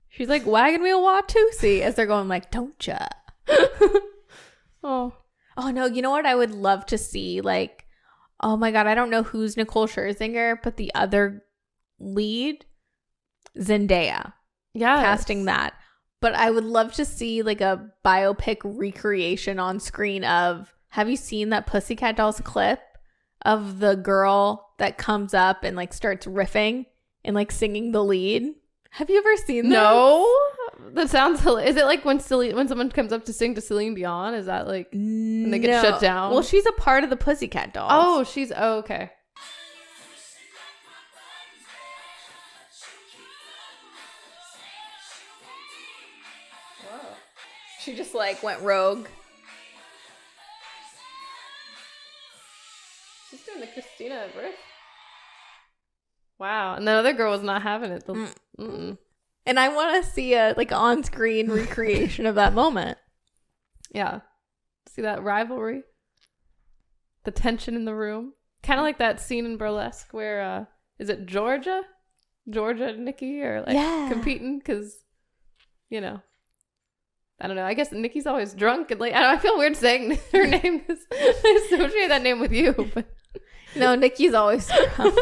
she's like Wagon Wheel Watusi as they're going like, don't ya? Oh no, you know what I would love to see? Like, oh my God, I don't know who's Nicole Scherzinger, but the other lead, Zendaya. yeah. Casting that. But I would love to see like a biopic recreation on screen of, have you seen that Pussycat Dolls clip of the girl that comes up and like starts riffing and like singing the lead? Have you ever seen that? No. That sounds hilarious. Is it like when someone comes up to sing to Celine Dion? Is that like when they get shut down? Well, she's a part of the Pussycat Dolls. Oh, okay. She just like went rogue. She's doing the Christina riff. Wow. And that other girl was not having it. Mm-mm. And I want to see a like on-screen recreation of that moment. Yeah. See that rivalry? The tension in the room. Kind of like that scene in Burlesque where, is it Georgia and Nikki are like competing because, you know, I don't know. I guess Nikki's always drunk and like, I feel weird saying her name. I associate that name with you, but no, Nikki's always drunk.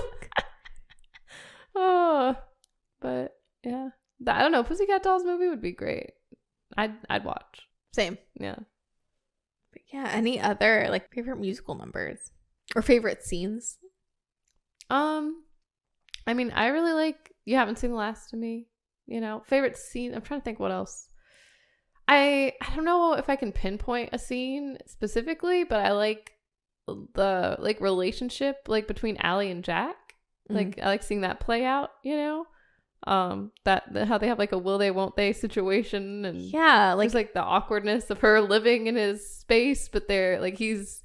Oh, but yeah, I don't know. Pussycat Dolls movie would be great. I'd watch. Same. Yeah. But yeah, any other like favorite musical numbers or favorite scenes? I mean, I really like You Haven't Seen the Last of Me. You know, favorite scene. I'm trying to think what else. I don't know if I can pinpoint a scene specifically, but I like the like relationship like between Allie and Jack. Like I like seeing that play out, you know? How they have like a will they won't they situation, and yeah, like there's like the awkwardness of her living in his space, but they're like he's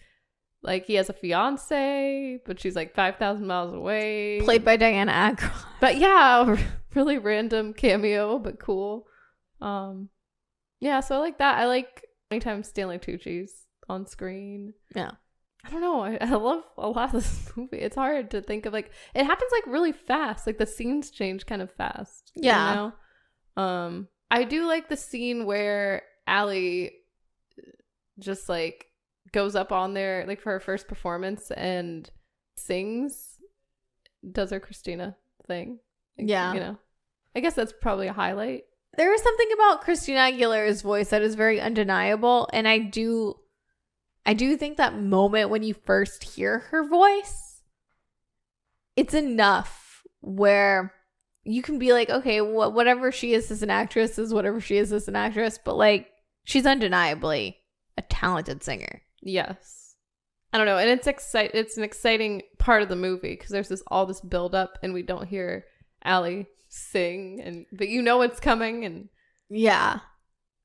like he has a fiance, but she's like 5,000 miles away. Played by Diane Warren. But yeah, really random cameo, but cool. Yeah, so I like that. I like anytime Stanley Tucci's on screen. Yeah. I don't know. I love a lot of this movie. It's hard to think of, like, it happens like really fast. Like the scenes change kind of fast. Yeah. You know? I do like the scene where Allie just like goes up on there like for her first performance and sings, does her Christina thing. Like, yeah. You know, I guess that's probably a highlight. There is something about Christina Aguilera's voice that is very undeniable, and I do think that moment when you first hear her voice, it's enough where you can be like, okay, whatever she is as an actress is whatever she is as an actress, but like she's undeniably a talented singer. Yes. I don't know, and it's an exciting part of the movie because there's all this build up and we don't hear Allie sing, but you know it's coming, and yeah.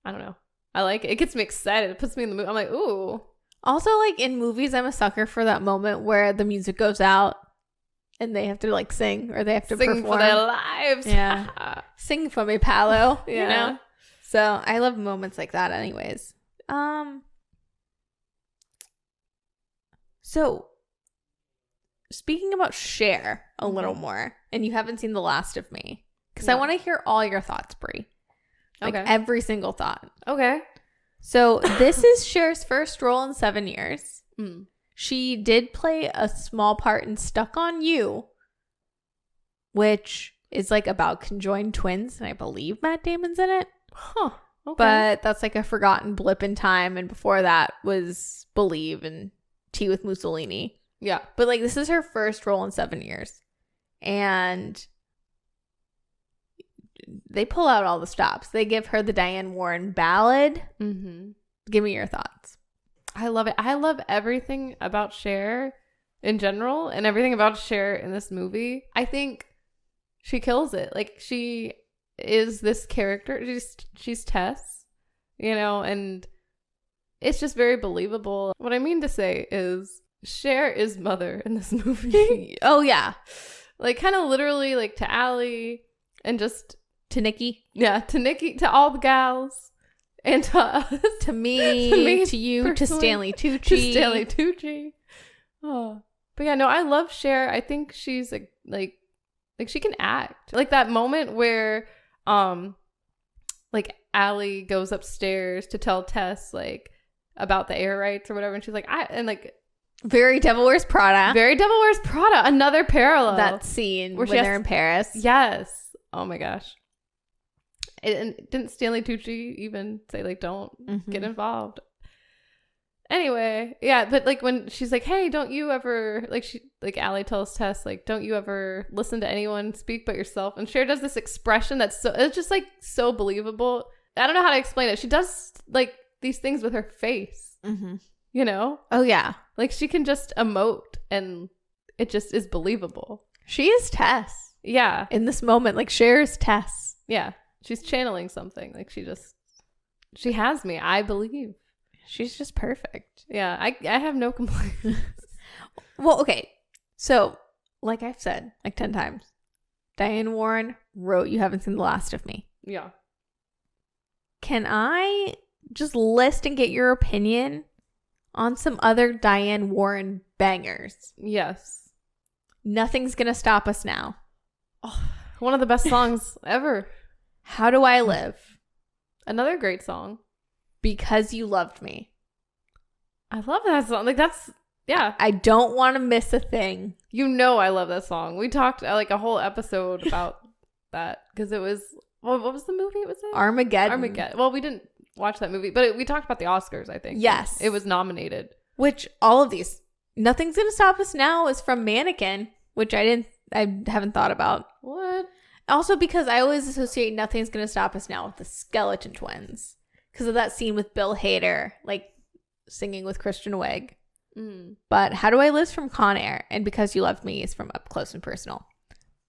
I don't know. I like it. It gets me excited. It puts me in the mood. I'm like, ooh. Also, like in movies, I'm a sucker for that moment where the music goes out and they have to like sing or they have to sing perform for their lives. Yeah. Sing for me, Paolo. Yeah. You know? So I love moments like that anyways. So speaking about Cher a little more, and you haven't seen The Last of Me, because I want to hear all your thoughts, Brie. Like every single thought. Okay. So this is Cher's first role in 7 years. She did play a small part in Stuck on You, which is like about conjoined twins, and I believe Matt Damon's in it. Huh. Okay. But that's like a forgotten blip in time, and before that was Believe and Tea with Mussolini. Yeah. But like this is her first role in 7 years. And they pull out all the stops. They give her the Diane Warren ballad. Give me your thoughts. I love it. I love everything about Cher in general and everything about Cher in this movie. I think she kills it. Like, she is this character. She's Tess, you know, and it's just very believable. What I mean to say is Cher is mother in this movie. Oh, yeah. Like, kind of literally, like, to Allie and just to Nikki. Yeah, to Nikki, to all the gals. And to us. To me, to you, personally, to Stanley Tucci. To Stanley Tucci. Oh. But yeah, no, I love Cher. I think she's like she can act. Like that moment where like Allie goes upstairs to tell Tess like about the air rights or whatever, and she's like, Very Devil Wears Prada. Very Devil Wears Prada. Another parallel. That scene where they're in Paris. Yes. Oh my gosh. And didn't Stanley Tucci even say like, don't get involved? Anyway, yeah, but like when she's like, hey, don't you ever Allie tells Tess like, don't you ever listen to anyone speak but yourself? And Cher does this expression that's it's just like so believable. I don't know how to explain it. She does like these things with her face, you know? Oh yeah, like she can just emote and it just is believable. She is Tess. Yeah, in this moment, like Cher is Tess. Yeah. She's channeling something. Like she has me. I believe. She's just perfect. Yeah. I have no complaints. Well, okay. So, like I've said like 10 times, Diane Warren wrote You Haven't Seen the Last of Me. Yeah. Can I just list and get your opinion on some other Diane Warren bangers? Yes. Nothing's Gonna Stop Us Now. Oh, one of the best songs ever. How Do I Live? Another great song. Because You Loved Me. I love that song. Like that's, yeah. I Don't Want to Miss a Thing. You know I love that song. We talked like a whole episode about that because it was, what was the movie it was in? Armageddon. Well, we didn't watch that movie, but we talked about the Oscars, I think. Yes. It was nominated. Which all of these, Nothing's Gonna Stop Us Now is from Mannequin, which I haven't thought about. What? Also because I always associate Nothing's Gonna Stop Us Now with the Skeleton Twins. Because of that scene with Bill Hader, like singing with Kristen Wiig. But How Do I Live's from Con Air, and Because You Loved Me is from Up Close and Personal.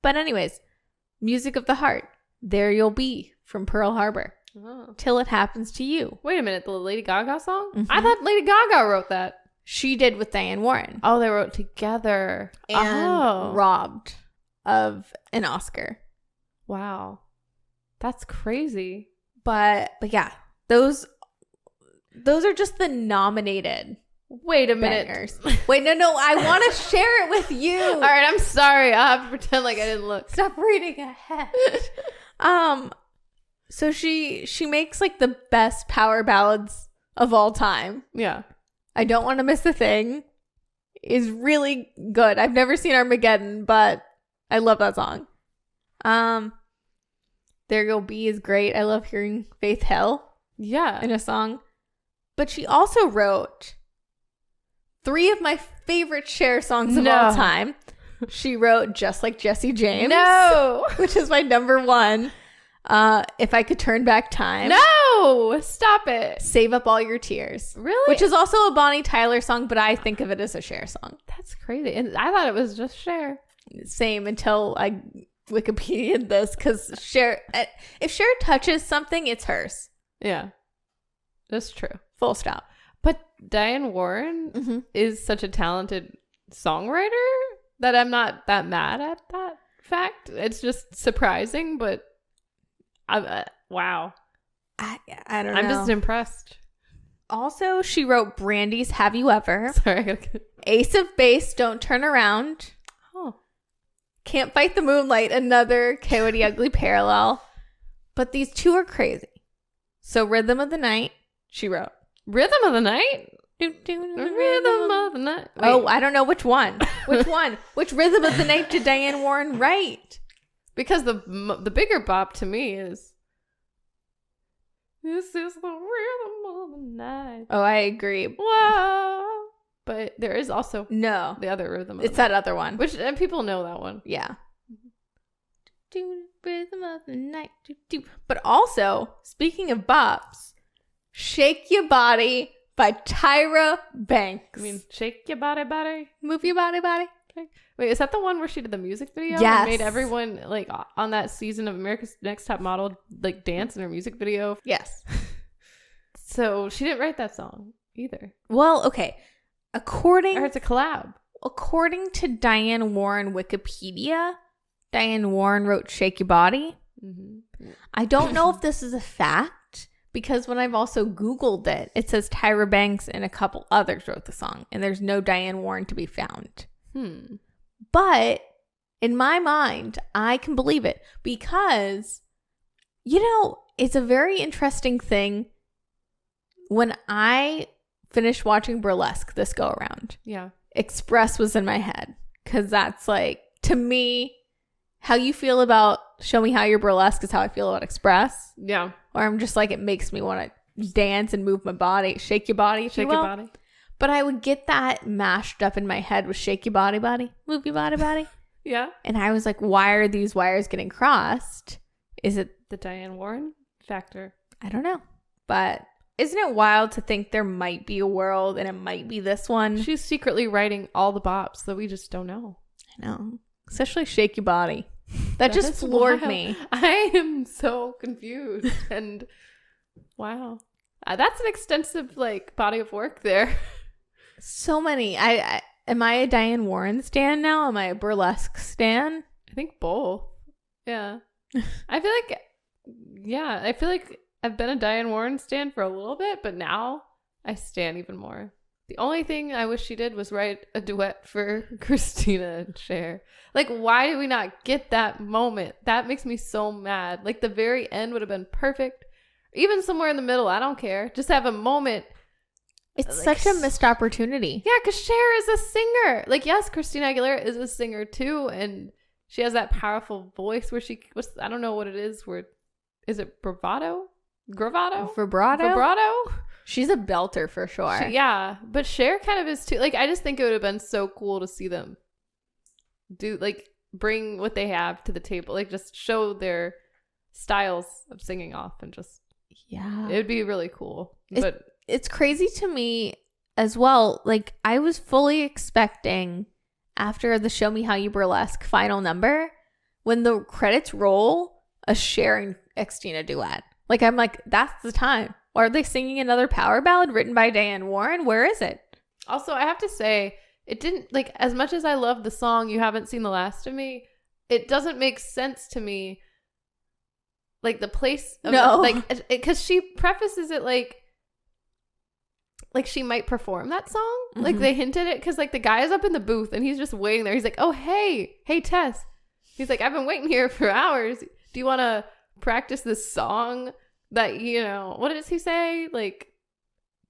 But anyways, Music of the Heart, There You'll Be from Pearl Harbor. Till It Happens to You. Wait a minute, the Lady Gaga song? I thought Lady Gaga wrote that. She did with Diane Warren. Oh, they wrote together. And robbed of an Oscar. Wow. That's crazy. But yeah, those are just the nominated. Wait a minute. Bangers. Wait, no, I want to share it with you. All right, I'm sorry. I'll have to pretend like I didn't look. Stop reading ahead. So she makes like the best power ballads of all time. Yeah. I Don't Want to Miss a Thing is really good. I've never seen Armageddon, but I love that song. There You'll Be is great. I love hearing Faith Hill in a song. But she also wrote 3 of my favorite Cher songs of all time. She wrote Just Like Jesse James. No. Which is my number 1. If I Could Turn Back Time. No. Stop it. Save Up All Your Tears. Really? Which is also a Bonnie Tyler song, but I think of it as a Cher song. That's crazy. And I thought it was just Cher. Same until I Wikipedia this because Cher, if Cher touches something, it's hers. Yeah, that's true. Full stop. But Diane Warren is such a talented songwriter that I'm not that mad at that fact. It's just surprising, but wow. I don't know. I'm just impressed. Also, she wrote Brandy's Have You Ever? Sorry. Ace of Base, Don't Turn Around. Oh. Can't Fight the Moonlight, another Coyote Ugly parallel. But these two are crazy. So Rhythm of the Night, she wrote. Rhythm of the Night? Rhythm of the Night. Wait. Oh, I don't know which one. Which one? Which Rhythm of the Night did Diane Warren write? Because the bigger bop to me is This is the Rhythm of the Night. Oh, I agree. Wow. But there is also no the other Rhythm of it's the Night. that other one. Which, and people know that one. Yeah. Rhythm of the Night. But also, speaking of bops, Shake Your Body by Tyra Banks. I mean, shake your body, body. Move your body, body. Okay. Wait, is that the one where she did the music video? Yes. And made everyone, like, on that season of America's Next Top Model, like, dance in her music video? Yes. So she didn't write that song either. Well, okay. Or it's a collab. According to Diane Warren Wikipedia, Diane Warren wrote Shake Your Body. Mm-hmm. I don't know if this is a fact because when I've also Googled it, it says Tyra Banks and a couple others wrote the song and there's no Diane Warren to be found. But in my mind, I can believe it because, you know, it's a very interesting thing. When I finished watching Burlesque this go around, yeah, Express was in my head because that's like, to me, how you feel about Show Me How You're Burlesque is how I feel about Express. Yeah. Or I'm just like, it makes me want to dance and move my body, shake your body, if shake you will. your body. But I would get that mashed up in my head with shake your body, body, move your body, body. Yeah. And I was like, why are these wires getting crossed? Is it the Diane Warren factor? I don't know. But isn't it wild to think there might be a world and it might be this one? She's secretly writing all the bops that we just don't know. I know. Especially Shake Your Body. That just floored me. I am so confused. And wow. That's an extensive like body of work there. So many. Am I a Diane Warren stan now? Am I a Burlesque stan? I think both. Yeah. I feel like I've been a Diane Warren stan for a little bit, but now I stan even more. The only thing I wish she did was write a duet for Christina and Cher. Like, why did we not get that moment? That makes me so mad. Like, the very end would have been perfect. Even somewhere in the middle, I don't care. Just have a moment. It's like, such a missed opportunity. Yeah, because Cher is a singer. Like, yes, Christina Aguilera is a singer too, and she has that powerful voice where I don't know what it is. Is it bravado? Gravato? Vibrato? She's a belter for sure. Yeah, but Cher kind of is too. Like, I just think it would have been so cool to see them bring what they have to the table. Like, just show their styles of singing off and just, yeah. It would be really cool. But it's crazy to me as well. Like, I was fully expecting after the Show Me How You Burlesque final number, when the credits roll, a Cher and Christina duet. Like, I'm like, that's the time. Or are they singing another power ballad written by Diane Warren? Where is it? Also, I have to say, it didn't, like, as much as I love the song, You Haven't Seen the Last of Me, it doesn't make sense to me, like, the place of no. Like, because she prefaces it like she might perform that song. Mm-hmm. Like, they hinted it, because, like, the guy is up in the booth, and he's just waiting there. He's like, oh, hey, Tess. He's like, I've been waiting here for hours. Do you want to practice this song that, you know, what does he say? Like,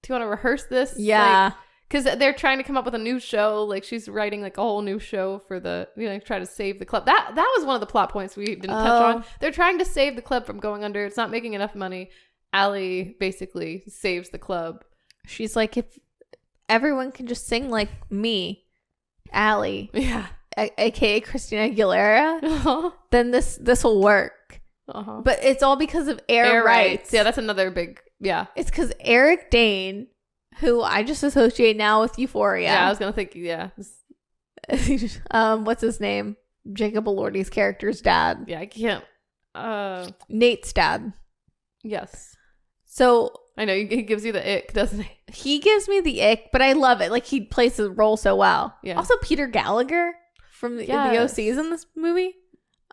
do you want to rehearse this? Yeah. Because they're trying to come up with a new show. Like, she's writing, like, a whole new show for the, you know, try to save the club. That was one of the plot points we didn't touch on. They're trying to save the club from going under. It's not making enough money. Allie basically saves the club. She's like, if everyone can just sing like me, Allie, yeah, aka Christina Aguilera, then this will work. But it's all because of air rights. Yeah, that's another big, yeah. It's because Eric Dane, who I just associate now with Euphoria. Yeah, I was gonna think, yeah. What's his name? Jacob Elordi's character's dad. Yeah, I can't. Nate's dad. Yes. So I know he gives you the ick, doesn't he? He gives me the ick, but I love it. Like, he plays the role so well. Yeah. Also, Peter Gallagher from the OC's in this movie.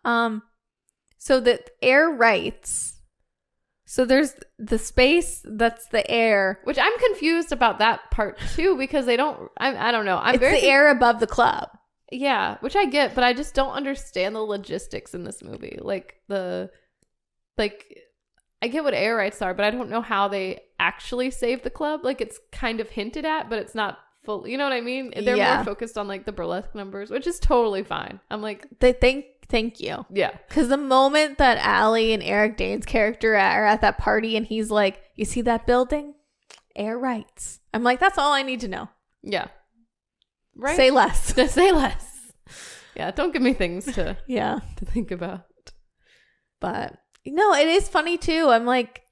So the air rights. So there's the space that's the air, which I'm confused about that part too, because they don't. I don't know. It's the air above the club. Yeah, which I get, but I just don't understand the logistics in this movie. I get what air rights are, but I don't know how they actually save the club. Like, it's kind of hinted at, but it's not full. You know what I mean? They're more focused on like the burlesque numbers, which is totally fine. I'm like, thank you. Yeah. Because the moment that Allie and Eric Dane's character are at that party and he's like, you see that building? Air rights. I'm like, that's all I need to know. Yeah. Right. Say less. Say less. Yeah. Don't give me things to to think about. But no, it is funny too. I'm like,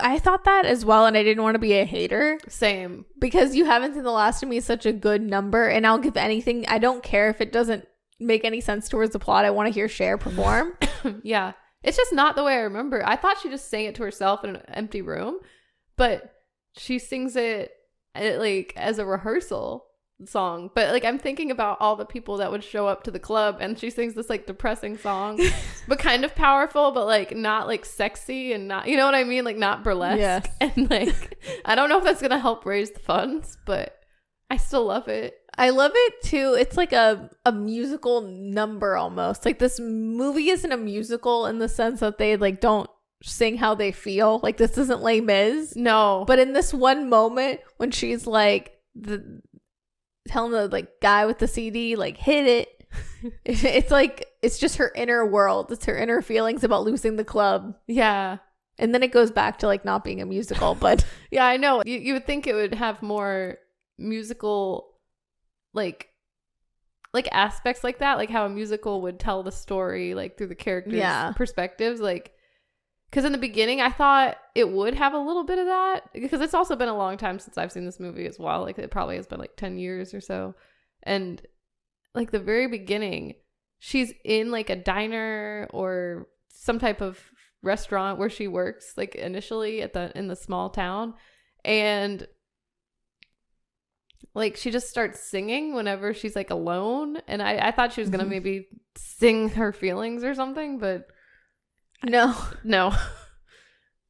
I thought that as well, and I didn't want to be a hater. Same. Because You Haven't Seen the Last of Me is such a good number, and I'll give anything. I don't care if it doesn't make any sense towards the plot. I want to hear Cher perform. Yeah. It's just not the way I remember. I thought she just sang it to herself in an empty room, but she sings it like as a rehearsal song. But like, I'm thinking about all the people that would show up to the club, and she sings this like depressing song but kind of powerful, but like not like sexy, and not, you know what I mean, like not burlesque. Yes. And like, I don't know if that's gonna help raise the funds, but I still love it. I love it too. It's like a musical number almost. Like, this movie isn't a musical in the sense that they like don't sing how they feel. Like, this isn't Les Mis. No. But in this one moment when she's like telling the like guy with the CD, like, hit it. It's like, it's just her inner world. It's her inner feelings about losing the club. Yeah. And then it goes back to like not being a musical, but yeah, I know. You would think it would have more musical like aspects like that, like how a musical would tell the story like through the characters' perspectives, like, because in the beginning I thought it would have a little bit of that, because it's also been a long time since I've seen this movie as well. Like, it probably has been like 10 years or so, and like the very beginning she's in like a diner or some type of restaurant where she works, like initially in the small town, and like she just starts singing whenever she's like alone, and I thought she was gonna maybe sing her feelings or something, but no,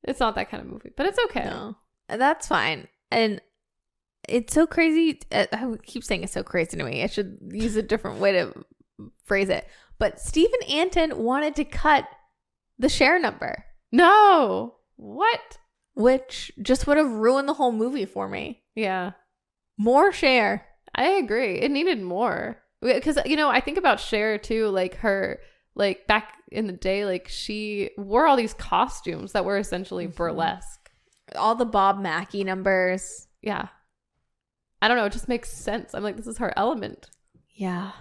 it's not that kind of movie. But it's okay. No, that's fine. And it's so crazy. I keep saying it's so crazy to me. I should use a different way to phrase it. But Stephen Anton wanted to cut the Cher number. No, what? Which just would have ruined the whole movie for me. Yeah. More Cher. I agree. It needed more. Because, you know, I think about Cher too, like her, like back in the day, like she wore all these costumes that were essentially burlesque. All the Bob Mackie numbers. Yeah. I don't know. It just makes sense. I'm like, this is her element. Yeah.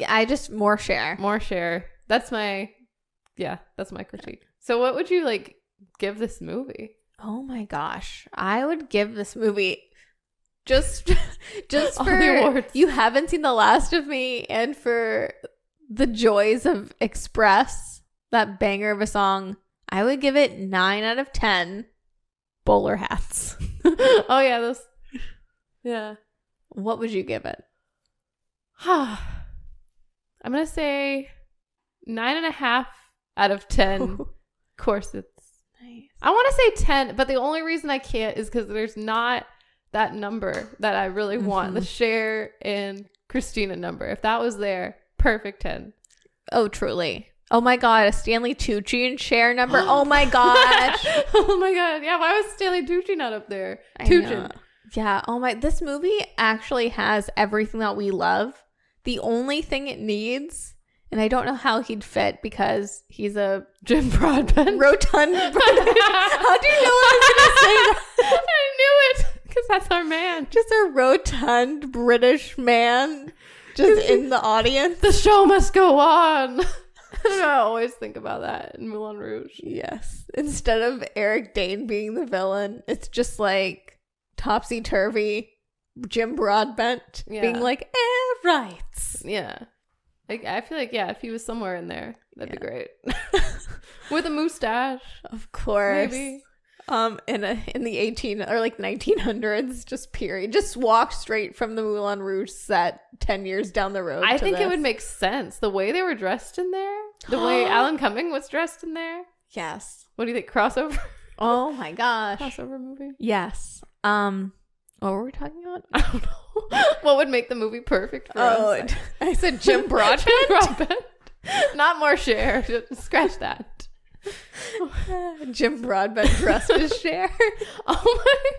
I just, more Cher. More Cher. That's my critique. So what would you like give this movie? Oh my gosh. I would give this movie just all for the awards. You Haven't Seen the Last of Me, and for the joys of Express, that banger of a song. I would give it 9 out of 10 bowler hats. Oh yeah, those. Yeah. What would you give it? I'm gonna say 9.5 out of 10 corsets. Nice. I want to say 10, but the only reason I can't is because there's not that number that I really want, the Cher and Christina number. If that was there, perfect 10. Oh, truly. Oh my god, a Stanley Tucci and Cher number. Oh my gosh. Oh my god. Yeah, why was Stanley Tucci not up there? Yeah. Oh my. This movie actually has everything that we love. The only thing it needs, and I don't know how he'd fit because he's a Jim Broadbent. Rotund. How do you know I was gonna say that? I knew it because that's our man. Just a rotund British man, just in the audience. The show must go on. I always think about that in Moulin Rouge. Yes. Instead of Eric Dane being the villain, it's just like topsy-turvy Jim Broadbent being like, rights. Yeah. I feel like, yeah, if he was somewhere in there, that'd be great. With a mustache. Of course. Maybe. In the 1900s, just period. Just walk straight from the Moulin Rouge set 10 years down the road. I think it would make sense. The way they were dressed in there, the way Alan Cumming was dressed in there. Yes. What do you think? Crossover? Oh my gosh. Crossover movie? Yes. What were we talking about? I don't know. What would make the movie perfect for us? I said Jim Broadbent. Jim Broadbent. Not more Cher. Scratch that. Jim Broadbent dressed as Cher. Oh my!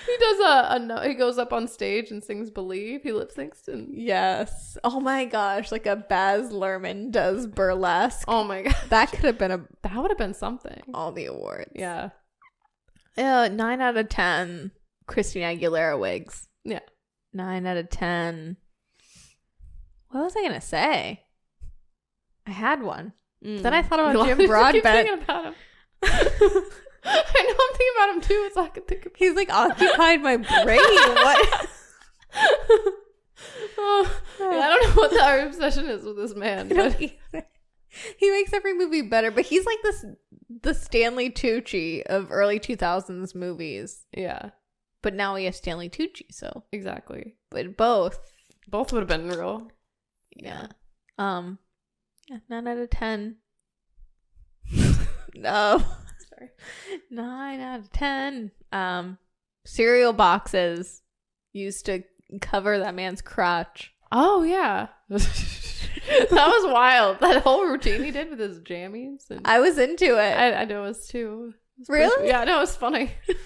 He does he goes up on stage and sings "Believe." He lip syncs and yes. Oh my gosh! Like a Baz Luhrmann does Burlesque. Oh my god! That could have been that would have been something. all the awards. Yeah. 9 out of 10. Christina Aguilera wigs. Yeah. 9 out of 10. What was I gonna say? I had one. Then I thought about Jim Broadbent. I keep thinking about him. I know, I'm thinking about him too. It's all I can think of. He's like occupied my brain. What? Yeah, I don't know what our obsession is with this man. But He makes every movie better, but he's like the Stanley Tucci of early 2000s movies. yeah, But now we have Stanley Tucci, so exactly. but both. Both would have been real. Yeah. 9 out of 10. No. Sorry. 9 out of 10. Cereal boxes used to cover that man's crotch. Oh yeah. That was wild. That whole routine he did with his jammies. And I was into it. I know it was too. It was Really? Yeah, no, it was funny. It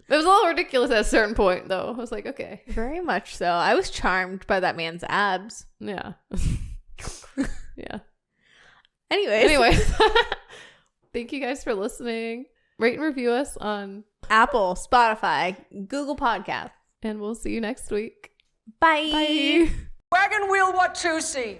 was a little ridiculous at a certain point, though. I was like, okay. Very much so. I was charmed by that man's abs. Yeah. Yeah. Anyways. Thank you guys for listening. Rate and review us on Apple, Spotify, Google Podcasts. and we'll see you next week. Bye. Wagon Wheel Watusi.